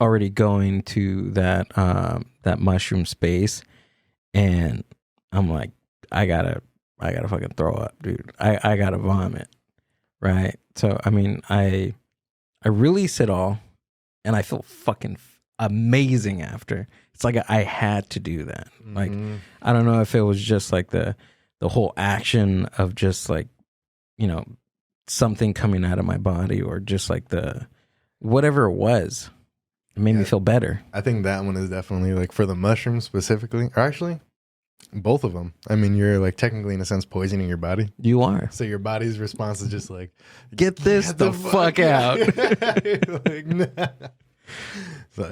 already going to that that mushroom space, and I'm like, I gotta fucking throw up, dude. I gotta vomit, right? So I mean, I release it all, and I feel fucking amazing after. It's like I had to do that. Like I don't know if it was just like the whole action of just like, you know, something coming out of my body, or just like the whatever it was. It made me feel better. I think that one is definitely like for the mushrooms specifically, or actually both of them. I mean, you're like technically in a sense poisoning your body. You are. So your body's response is just like, get this the fuck out. Like, nah. So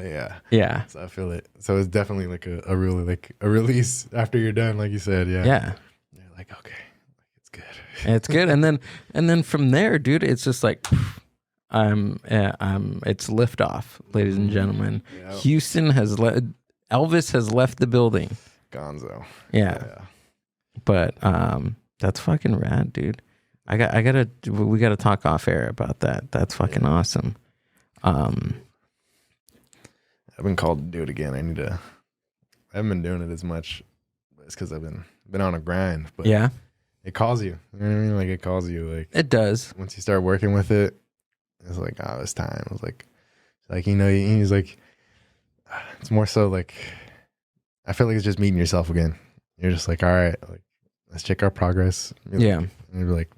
yeah. So I feel it. So it's definitely like a really like a release after you're done, like you said. Yeah. You're like, okay, it's good. It's good. And then from there, dude, it's just like it's liftoff, ladies and gentlemen. Yep. Houston has Elvis has left the building. Gonzo. Yeah. But that's fucking rad, dude. We gotta talk off air about that. That's fucking awesome. I've been called to do it again. I haven't been doing it as much. It's because I've been on a grind. But yeah, it calls you. You know what I mean? Like it calls you. Like it does. Once you start working with it, it's like, oh, it's time. It was like you know, he's like, it's more so like, I feel like it's just meeting yourself again. You're just like, all right, like let's check our progress. Yeah. And you're like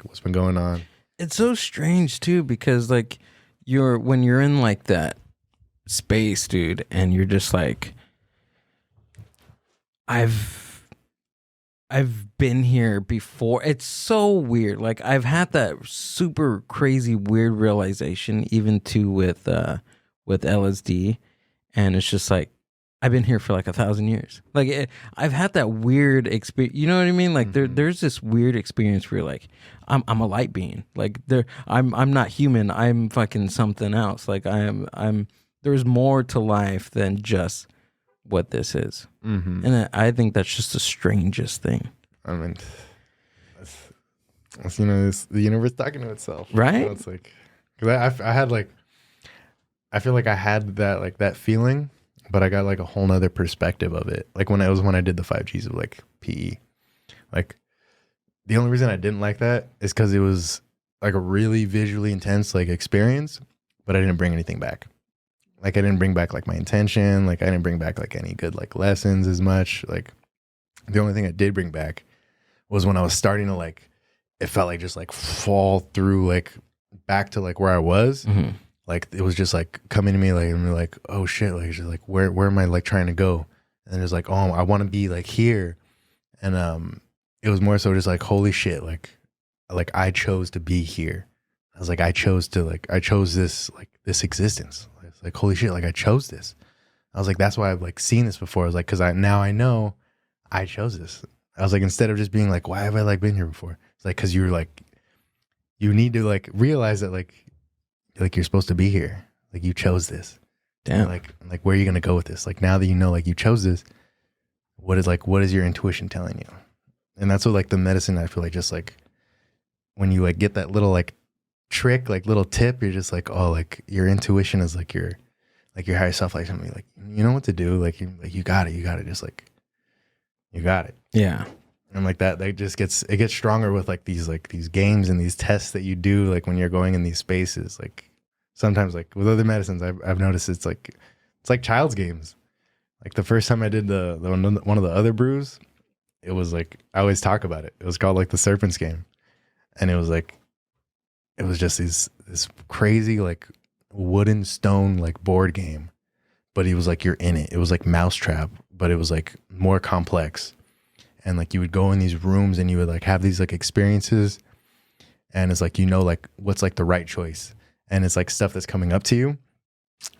what's been going on. It's so strange too, because like when you're in like that space, dude, and you're just like, I've been here before. It's so weird. Like I've had that super crazy weird realization even too with LSD, and it's just like I've been here for like 1,000 years. Like I've had that weird experience. You know what I mean? Like there's this weird experience where you're like, I'm a light being. Like I'm not human. I'm fucking something else. Like I'm. There's more to life than just what this is. And I think that's just the strangest thing. I mean, that's you know, the universe talking to itself, right? So it's like, because I had like, I feel like I had that feeling, but I got like a whole nother perspective of it. Like when I did the 5Gs of like PE, like the only reason I didn't like that is because it was like a really visually intense like experience, but I didn't bring anything back. Like I didn't bring back like my intention. Like I didn't bring back like any good like lessons as much. Like the only thing I did bring back was when I was starting to like, it felt like just like fall through like back to like where I was. Like it was just like coming to me like, and like, oh shit, like just like where am I like trying to go? And it was like, oh, I want to be like here. And it was more so just like, holy shit, like I chose to be here. I was like, I chose this like this existence. Like, holy shit, like I chose this. I was like, that's why I've like seen this before. I was like, because now I know I chose this. I was like, instead of just being like, why have I like been here before? It's like, because you're like, you need to like realize that like you're supposed to be here. Like you chose this. Damn. And like where are you gonna go with this? Like now that you know like you chose this, what is your intuition telling you? And that's what like the medicine, I feel like, just like when you like get that little like trick, like little tip, you're just like, oh, like your intuition is like your higher self, like something like, you know what to do, like you got it, just like you got it. Yeah. And like that just gets stronger with like these games and these tests that you do, like when you're going in these spaces. Like sometimes like with other medicines, I've noticed it's like child's games. Like the first time I did the one of the other brews, it was like, I always talk about it. It was called like the Serpent's Game, and it was like, it was just this crazy like wooden stone like board game, but it was like you're in it. It was like Mousetrap, but it was like more complex. And like you would go in these rooms and you would like have these like experiences, and it's like, you know, like what's like the right choice, and it's like stuff that's coming up to you,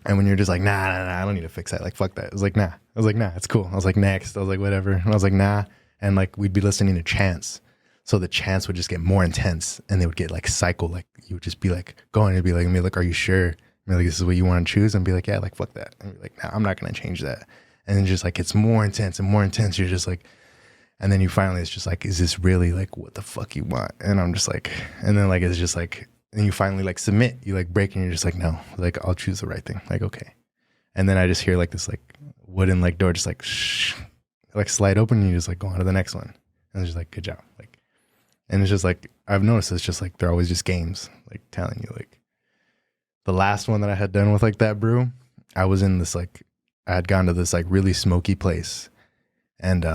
And when you're just like, nah, I don't need to fix that. Like, fuck that. I was like, nah. I was like, nah, it's cool. I was like, next. I was like, whatever. And I was like, nah. And like, we'd be listening to chants. So the chants would just get more intense and they would get like cycle. Like you would just be like going and be like, are you sure? And be like, this is what you want to choose? And be like, yeah, like, fuck that. And be like, nah, I'm not going to change that. And then just like, it's more intense and more intense. You're just like, and then you finally, it's just like, is this really like what the fuck you want? And I'm just like, and then like, it's just like, and you finally like submit, you like break and you're just like, no, like I'll choose the right thing. Like, okay. And then I just hear like this like wooden like door just like shh, like slide open and you just like go on to the next one. And it's just like, good job. Like, and it's just like, I've noticed it's just like, they're always just games, like telling you like the last one that I had done with like that brew, I was in this like, I had gone to this like really smoky place and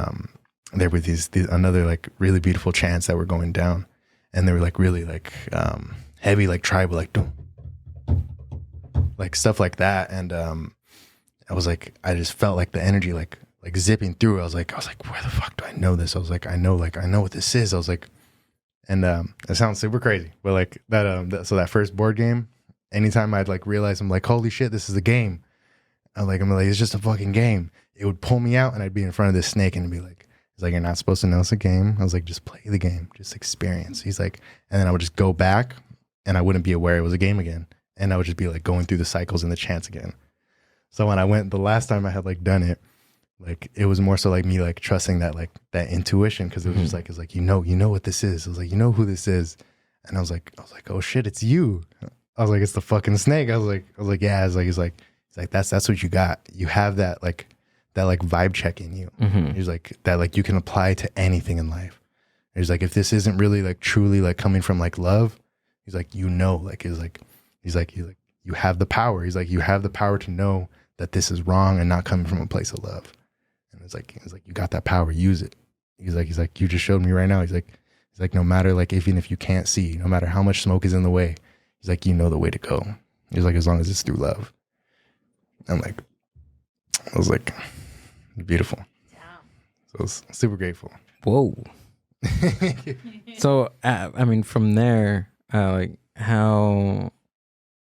there were these another like really beautiful chants that were going down and they were like really like heavy like tribal like stuff like that and I was like I just felt like the energy like zipping through. I was like where the fuck do I know this? I was like I know what this is. I was like and it sounds super crazy but like that so that first board game, anytime I'd like realize I'm like holy shit this is a game, I'm like it's just a fucking game, it would pull me out and I'd be in front of this snake and be like, he's like, you're not supposed to know it's a game. I was like, just play the game, just experience. He's like, and then I would just go back and I wouldn't be aware it was a game again. And I would just be like going through the cycles and the chants again. So when I went, the last time I had like done it, like it was more so like me like trusting that like that intuition. Cause it was just like, it's like, you know what this is. I was like, you know who this is. And I was like, oh shit, it's you. I was like, it's the fucking snake. I was like, yeah. He's like, that's what you got. You have that like vibe check in you. He's like that like you can apply to anything in life. He's like if this isn't really like truly like coming from like love, he's like like he's like you have the power. He's like you have the power to know that this is wrong and not coming from a place of love. And it's like you got that power, use it. He's like you just showed me right now. He's like no matter like even if you can't see, no matter how much smoke is in the way, he's like you know the way to go. He's like as long as it's through love. I'm like I was like beautiful. Yeah. So I was super grateful. Whoa. So, I mean, from there, like how,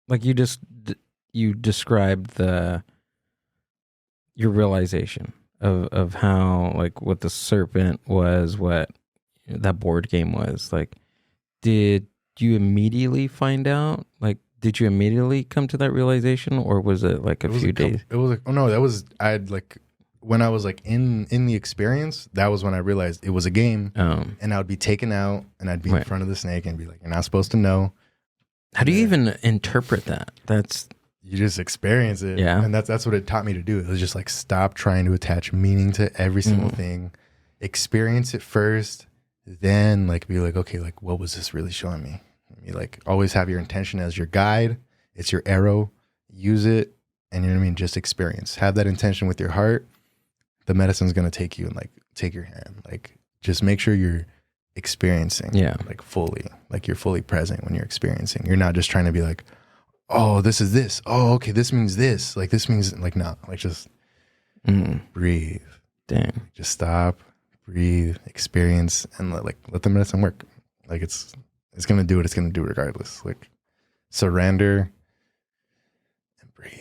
like you described your realization of how, like what the serpent was, what that board game was. Like, did you immediately find out? Like, did you immediately come to that realization or was it like a few days? It was like, oh no, I'd like, when I was like in the experience, that was when I realized it was a game and I would be taken out and I'd be in front of the snake and be like, you're not supposed to know. How do you even interpret that? You just experience it. Yeah. And that's what it taught me to do. It was just like, stop trying to attach meaning to every single thing. Experience it first, then like be like, okay, like what was this really showing me? You like always have your intention as your guide. It's your arrow. Use it. And you know what I mean? Just experience. Have that intention with your heart. The medicine's going to take you and like take your hand. Like just make sure you're experiencing like fully, like you're fully present when you're experiencing. You're not just trying to be like, oh, this is this. Oh, okay. This means this. Like this means like, no, like just breathe. Damn. Just stop, breathe, experience, and let the medicine work. Like it's going to do what it's going to do regardless. Like surrender and breathe.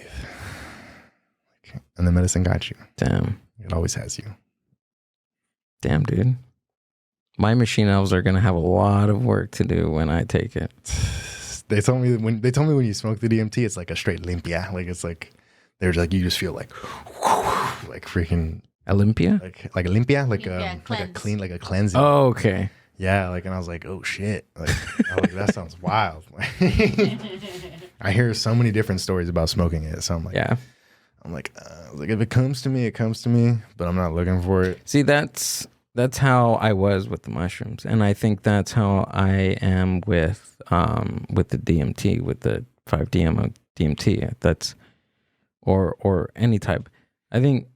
Like, and the medicine got you. Damn. It always has you. Damn, dude. My machine elves are going to have a lot of work to do when I take it. They told me when you smoke the DMT, it's like a straight limpia. Like it's like, there's like, you just feel like freaking. Olympia? Like a limpia, like a clean, like a cleansing. Oh, okay. Yeah, like, and I was like, oh shit. Like, I was like, that sounds wild. I hear so many different stories about smoking it. So I'm like, if it comes to me, it comes to me, but I'm not looking for it. See, that's how I was with the mushrooms. And I think that's how I am with the DMT, with the 5-DM DMT. That's, or any type. I think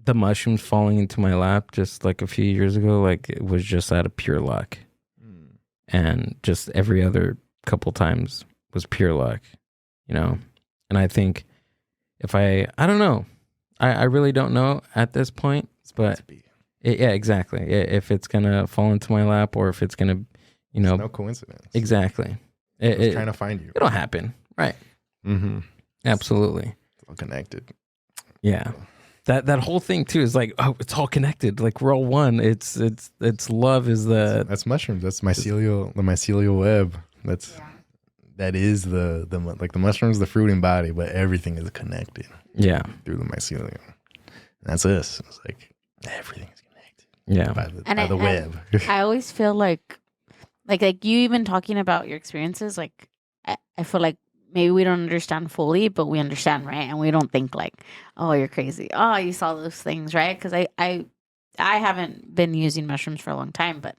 the mushrooms falling into my lap just like a few years ago, like it was just out of pure luck. And just every other couple times was pure luck, you know? And I think if I don't know, I really don't know at this point, but yeah, exactly. If it's going to fall into my lap or if it's going to, you know. It's no coincidence. Exactly. It's trying to find you. It'll happen. Right. Mm-hmm. Absolutely. It's all connected. Yeah. That whole thing too is like, oh, it's all connected. Like we're all one. It's love is the that's mushrooms. That's the mycelial web. That is the like the mushrooms, the fruiting body, but everything is connected. Yeah. Through the mycelium. And that's us. It's like everything is connected. Yeah. By the web. I always feel like you even talking about your experiences, like I feel like maybe we don't understand fully, but we understand, right? And we don't think like, oh, you're crazy. Oh, you saw those things, right? Because I haven't been using mushrooms for a long time, but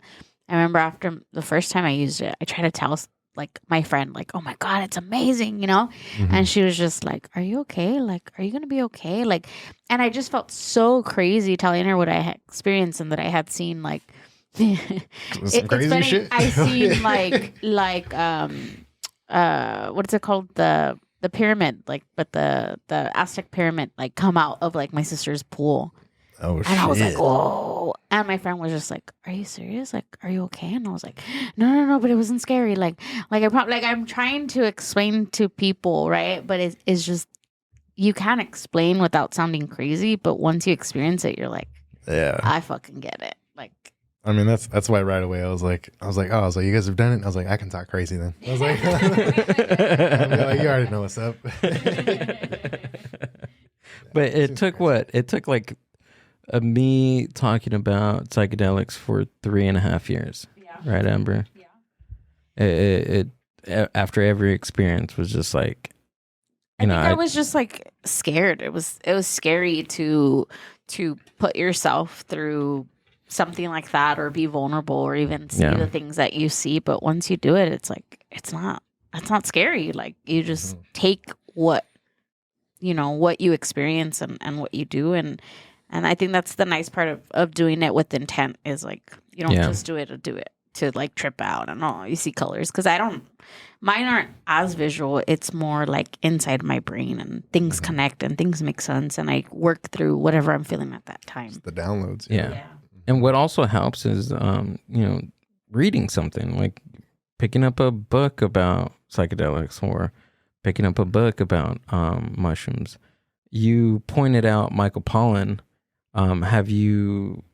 I remember after the first time I used it, I tried to tell like my friend, like, oh my God, it's amazing, you know? Mm-hmm. And she was just like, are you okay? Like, are you going to be okay? Like, and I just felt so crazy telling her what I had experienced and that I had seen like, some crazy funny. shit. I seen what's it called? The pyramid, like, but the Aztec pyramid, like come out of like my sister's pool. Oh, and I was like, oh. And my friend was just like, are you serious? Like, are you okay? And I was like, no, but it wasn't scary. I'm trying to explain to people, right? But it's just, you can't explain without sounding crazy. But once you experience it, you're like, yeah, I fucking get it. Like, I mean, that's why right away I was like, you guys have done it. I was like, I can talk crazy then. I was like, you already know what's up. But it took what? It took like me talking about psychedelics for 3.5 years. Yeah. Right, Amber? Yeah. It after every experience was just like, I was just like scared. It was scary to put yourself through something like that or be vulnerable or even see the things that you see. But once you do it, it's like, that's not scary. Like you just take what you experience and what you do. And I think that's the nice part of doing it with intent is like, you don't just do it to do it to like trip out and you see colors. Cause mine aren't as visual. It's more like inside my brain and things connect and things make sense. And I work through whatever I'm feeling at that time. It's the downloads. Yeah. And what also helps is, reading something like picking up a book about psychedelics or picking up a book about mushrooms. You pointed out Michael Pollan. Have you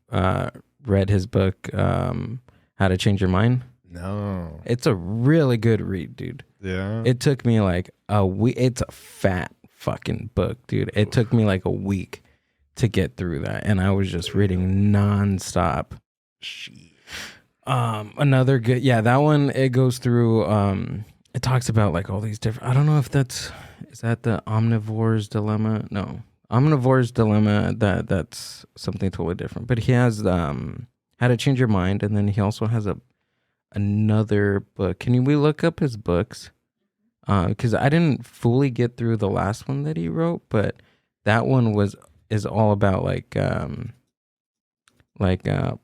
read his book, How to Change Your Mind? No. It's a really good read, dude. Yeah. It took me like a week. It's a fat fucking book, dude. It took me like a week to get through that, and I was just reading nonstop. Another good, that one. It goes through. It talks about like all these different. I don't know if is that the omnivore's dilemma. No, omnivore's dilemma. That's something totally different. But he has How to Change Your Mind, and then he also has another book. Can we look up his books? Because I didn't fully get through the last one that he wrote, but that one is all about like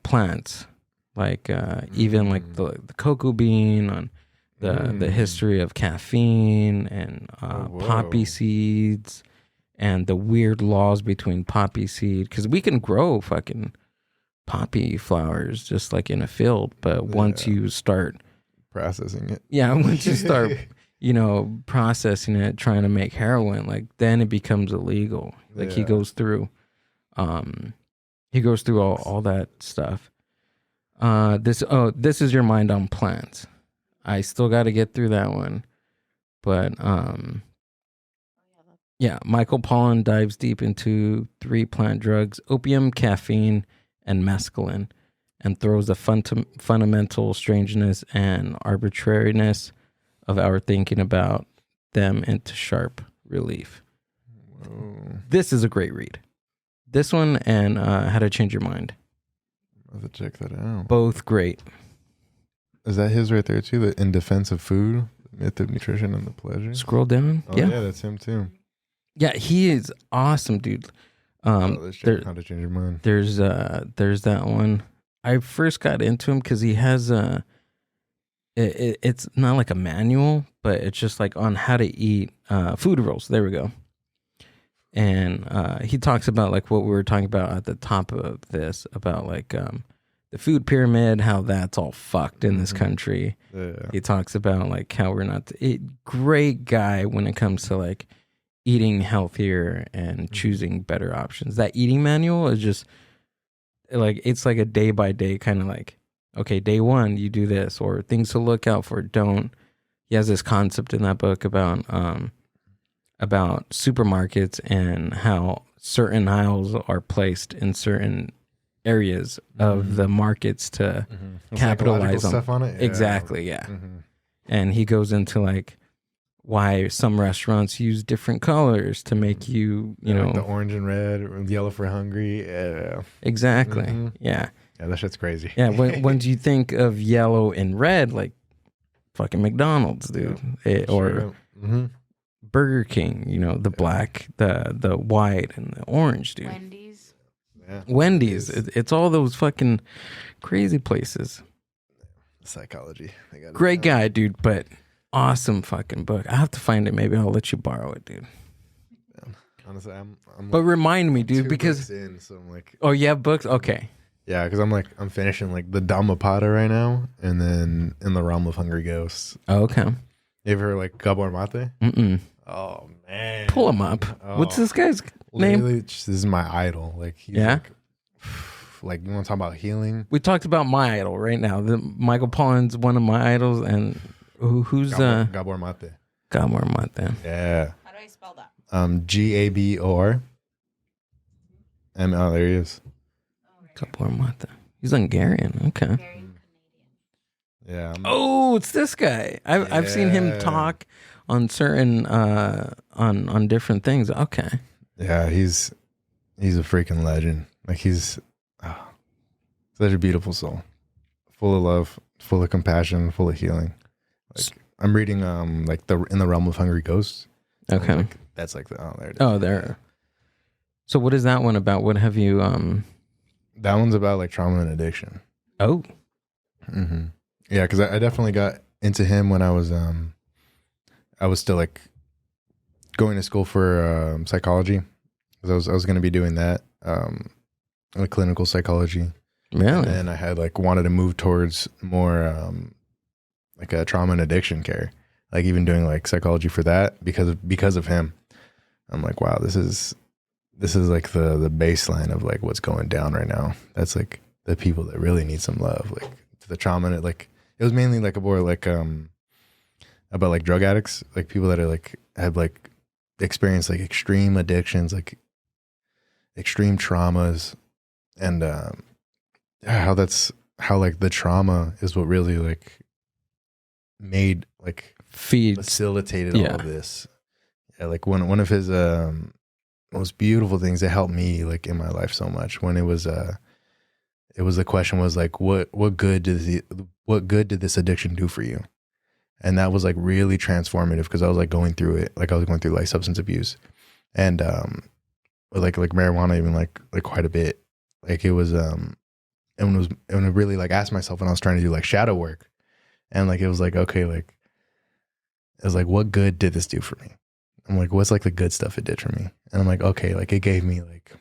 plants, like even like the cocoa bean on the history of caffeine and poppy seeds and the weird laws between poppy seed, because we can grow fucking poppy flowers just like in a field, but once you start processing it, once you start processing it, trying to make heroin, like then it becomes illegal. Like he goes through all that stuff. This is Your Mind on Plants. I still got to get through that one, but Michael Pollan dives deep into 3 plant drugs: opium, caffeine, and mescaline, and throws the fundamental strangeness and arbitrariness of our thinking about them into sharp relief. Whoa. This is a great read. This one and How to Change Your Mind. I'll have to check that out. Both great. Is that his right there too? The In Defense of Food, the Myth of Nutrition and the Pleasure? Scroll down. Oh, yeah, that's him too. Yeah, he is awesome, dude. How to Change Your Mind. There's that one. I first got into him because he has it's not like a manual, but it's just like on how to eat food rules. There we go. And he talks about like what we were talking about at the top of this, about like the the food pyramid, how that's all fucked in this country. Yeah. He talks about like how we're not great guy when it comes to like eating healthier and choosing better options. That eating manual is just like, it's like a day by day kind of like, okay, day one, you do this, or things to look out for. Don't. He has this concept in that book about supermarkets and how certain aisles are placed in certain areas of the markets to capitalize on stuff on it. Yeah. Exactly, yeah. And he goes into like why some restaurants use different colors to make you know, like the orange and red, or yellow for hungry. Yeah, exactly. Yeah, that shit's crazy. Yeah, when you think of yellow and red, like fucking McDonald's, dude, or Burger King, you know, the black, the white, and the orange, dude. Wendy's. Yeah. Wendy's. It's all those fucking crazy places. Psychology. Great guy, dude, but awesome fucking book. I have to find it. Maybe I'll let you borrow it, dude. Yeah. Honestly, I'm but remind me, dude, 2 because books in, so I'm like, oh, you have books? Okay. Yeah, because I'm finishing like the Dhammapada right now, and then In the Realm of Hungry Ghosts. Oh, okay. You ever heard like Gabor Mate? Mm-mm. Oh man, pull him up. What's this guy's name? This is my idol. Like, he's like you want to talk about healing? We talked about my idol right now. Michael Pollan's one of my idols, and who's Gabor Mate. Gabor Mate. Yeah. How do I spell that? Gabor. Oh, there he is. Gabor Mate. He's Hungarian. Okay. Yeah. Oh, it's this guy. I've seen him talk on certain on different things. Okay. Yeah, he's a freaking legend. Like, he's such a beautiful soul, full of love, full of compassion, full of healing. Like, I'm reading like In the Realm of Hungry Ghosts. Okay. Like, that's like there it is. Oh, there. So what is that one about? What have you That one's about like trauma and addiction. Oh. Mm-hmm. Yeah, because I definitely got into him when I was still like going to school for psychology. Because I was going to be doing that, like clinical psychology. Really? And then I had like wanted to move towards more like a trauma and addiction care. Like even doing like psychology for that because of him. I'm like, wow, this is like the baseline of like what's going down right now. That's like the people that really need some love, like the trauma. And it was mainly like about like drug addicts, like people that are like have like experienced like extreme addictions, like extreme traumas, and how like the trauma is what really like made like facilitated all of this. Yeah, like one of his most beautiful things that helped me like in my life so much, when it was the question was like, what good did this addiction do for you? And that was like really transformative, because I was like going through it, like I was going through like substance abuse, and like marijuana, even like quite a bit. Like it was and I really like asked myself when I was trying to do like shadow work, and like it was like, okay, like it was like, what good did this do for me? I'm like, what's like the good stuff it did for me? And I'm like, okay, like it gave me like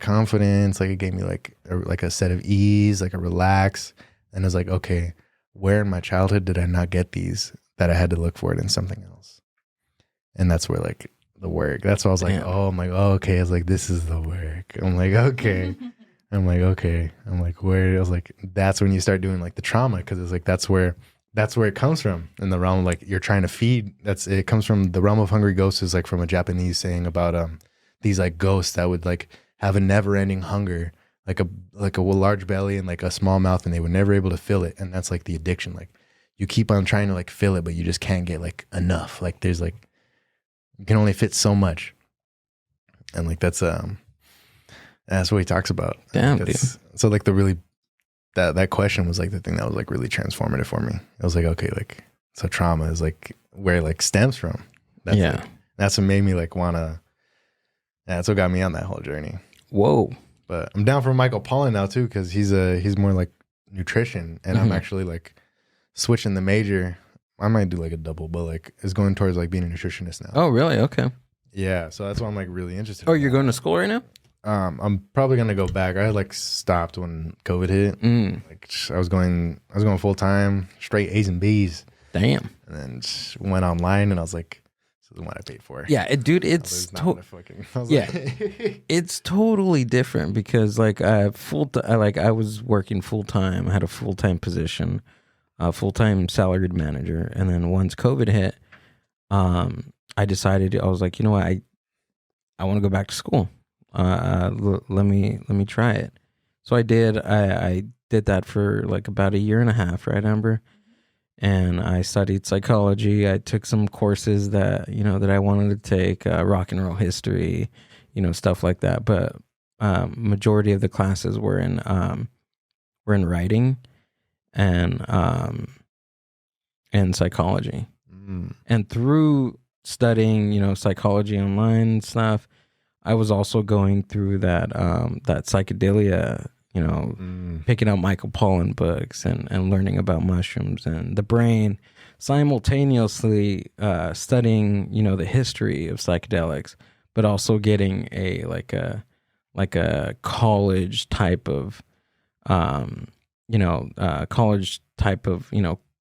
confidence, like it gave me like a set of ease, like a relax. And I was like, okay, where in my childhood did I not get these, that I had to look for it in something else? And that's where like the work, that's why I was like, oh, I'm like, oh, okay. I was like, this is the work. I'm like, okay. I'm like, okay. I'm like, where? I was like, that's when you start doing like the trauma, because it's like that's where it comes from, in the realm, like you're trying to feed. It comes from the realm of hungry ghosts, is like from a Japanese saying about these like ghosts that would like have a never-ending hunger, like a large belly and like a small mouth, and they were never able to fill it. And that's like the addiction. Like you keep on trying to like fill it, but you just can't get like enough. Like there's like, you can only fit so much. And like that's what he talks about. Damn, dude. So like the really, that question was like the thing that was like really transformative for me. I was like, okay, like, so trauma is like where it like stems from. That's like, that's what made me like wanna, that's what got me on that whole journey. Whoa. But I'm down for Michael Pollan now too, because he's more like nutrition, and I'm actually like switching the major. I might do like a double, but like is going towards like being a nutritionist now. Oh, really? Okay. Yeah, so that's why I'm like really interested. Oh, you're going to school right now? I'm probably gonna go back. I like stopped when COVID hit. Like I was going full time, straight A's and B's. Damn. And then just went online, and I was like, "This is what I paid for." Yeah, dude, it's it's totally different because like I was working full time. I had a full time position, full time salaried manager, and then once COVID hit, I decided I was like, you know what, I want to go back to school. Let me try it. So I did. I did that for like about a year and a half, right, Amber? And I studied psychology. I took some courses that I wanted to take, rock and roll history, stuff like that. But majority of the classes were in writing and psychology. And through studying, psychology online stuff, I was also going through that psychedelia, picking up Michael Pollan books and learning about mushrooms and the brain, simultaneously studying, the history of psychedelics, but also getting a college type of,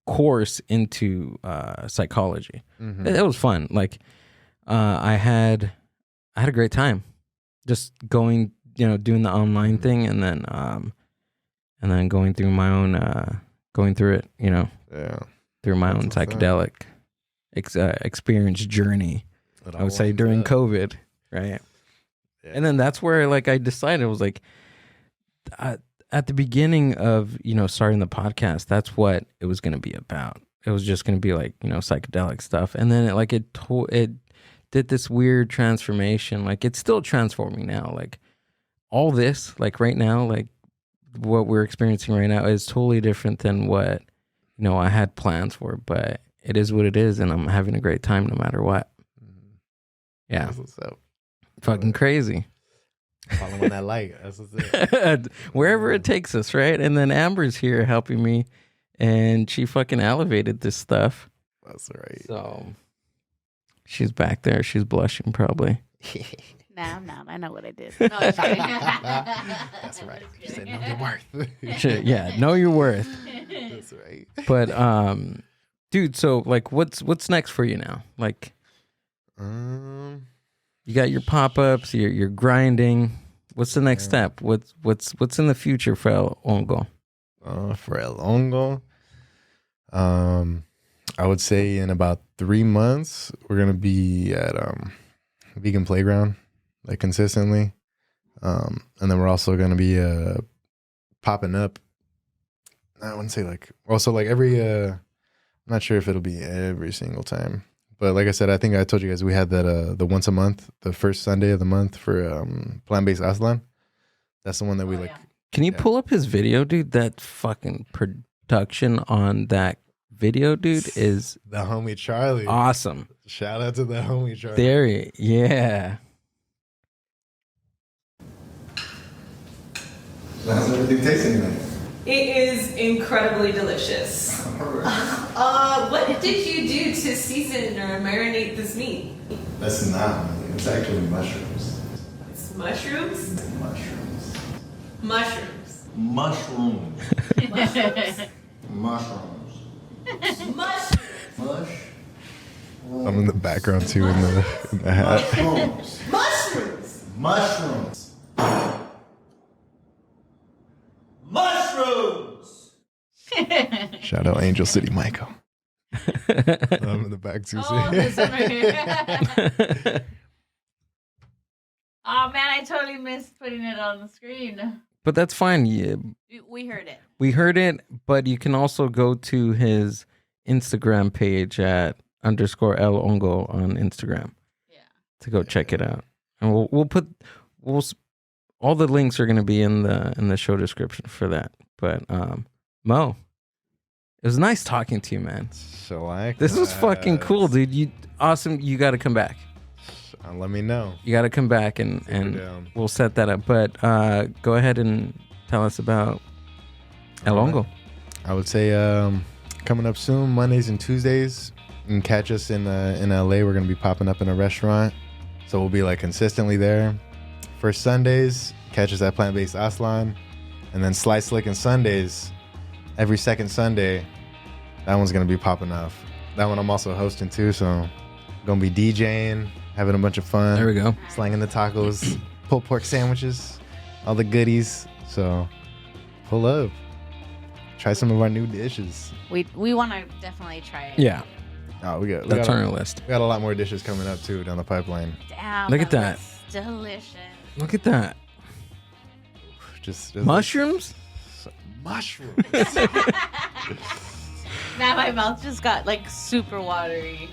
course into psychology. It was fun. Like I had a great time just going, doing the online thing and then going through my own, going through it, through my own psychedelic experience journey. I would say during COVID, right? Yeah. And then that's where like I decided, it was like at the beginning of, starting the podcast, that's what it was going to be about. It was just going to be like, psychedelic stuff. And then it did this weird transformation. Like it's still transforming now. Like all this, like right now, like what we're experiencing right now is totally different than what, I had plans for, but it is what it is. And I'm having a great time no matter what. Yeah. That's what's up. Fucking crazy. Following that light. That's what's it. Wherever it takes us, right? And then Amber's here helping me and she fucking elevated this stuff. That's right. So she's back there. She's blushing probably. Nah, I'm not. I know what I did. No, I'm sorry. That's right. She said, know your worth. Yeah, know your worth. That's right. But, dude, so like, what's next for you now? Like, you got your pop-ups. You're grinding. What's the next step? What's in the future for El Hongo? For El Hongo, I would say in about 3 months we're gonna be at Vegan Playground, like consistently, and then we're also gonna be popping up. I wouldn't say like also like every. I'm not sure if it'll be every single time, but like I said, I think I told you guys we had that the once a month, the first Sunday of the month for plant-based Aslan. That's the one that we like. Can you pull up his video, dude? That fucking production on that video, dude, is the homie Charlie. Awesome. Shout out to the homie Charlie. There, yeah. How's everything tasting like? It is incredibly delicious. What did you do to season or marinate this meat? That's not meat. It's actually mushrooms. It's mushrooms? Mushrooms. Mushrooms. Mushrooms. Mushrooms. Mushrooms. I'm in the background too in the hat. Mushrooms. Mushrooms. Mushrooms. Mushrooms. Shout out Angel City Michael. I'm in the back too. Oh, this one right here. Oh man, I totally missed putting it on the screen. But that's fine. Yeah. We heard it. We heard it, but you can also go to his Instagram page at _El Hongo on Instagram. Yeah. To go check it out. And we'll put all the links are going to be in the show description for that. But Mo, it was nice talking to you, man. So like this was fucking cool, dude. You awesome. You got to come back. Let me know. You got to come back and we'll set that up. But go ahead and tell us about El Hongo. I would say coming up soon, Mondays and Tuesdays. You can catch us in LA. We're gonna be popping up in a restaurant, so we'll be like consistently there. For Sundays, catch us at Plant Based Aslan. And then Slice Slick and Sundays, every second Sunday, that one's going to be popping off. That one I'm also hosting too, so going to be DJing, having a bunch of fun. There we go. Slanging the tacos, pulled pork sandwiches, all the goodies. So pull up. Try some of our new dishes. We want to definitely try it. Yeah. Oh, That's on our list. We got a lot more dishes coming up too down the pipeline. Damn. Look at that. looks delicious. Look at that. Just Mushrooms? Mushrooms. Now my mouth just got like super watery.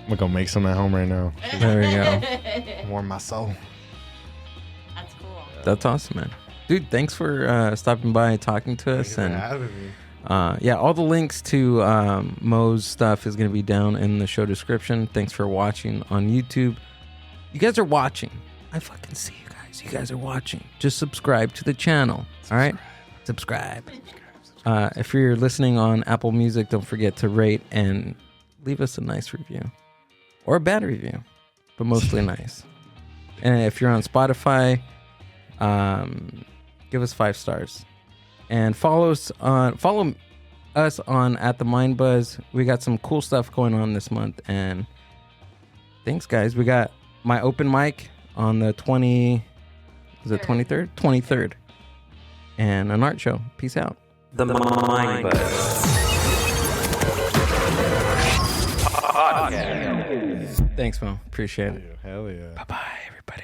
I'm gonna make some at home right now. There we go. Warm my soul. That's cool. That's awesome, man. Dude, thanks for stopping by and talking to us. Thanks for And having me. yeah, all the links to Mo's stuff is going to be down in the show description. Thanks for watching on YouTube. You guys are watching. I fucking see you guys. You guys are watching. Just subscribe to the channel. All right? Subscribe. If you're listening on Apple Music, don't forget to rate and leave us a nice review. Or a bad review, but mostly nice. And if you're on Spotify, give us 5 stars. And follow us on at the Mind Buzz. We got some cool stuff going on this month. And thanks, guys. We got my open mic on the 23rd? 23rd. And an art show. Peace out. The Mind Buzz podcast. Thanks, Mo. Appreciate it. Hell yeah. Bye-bye, everybody.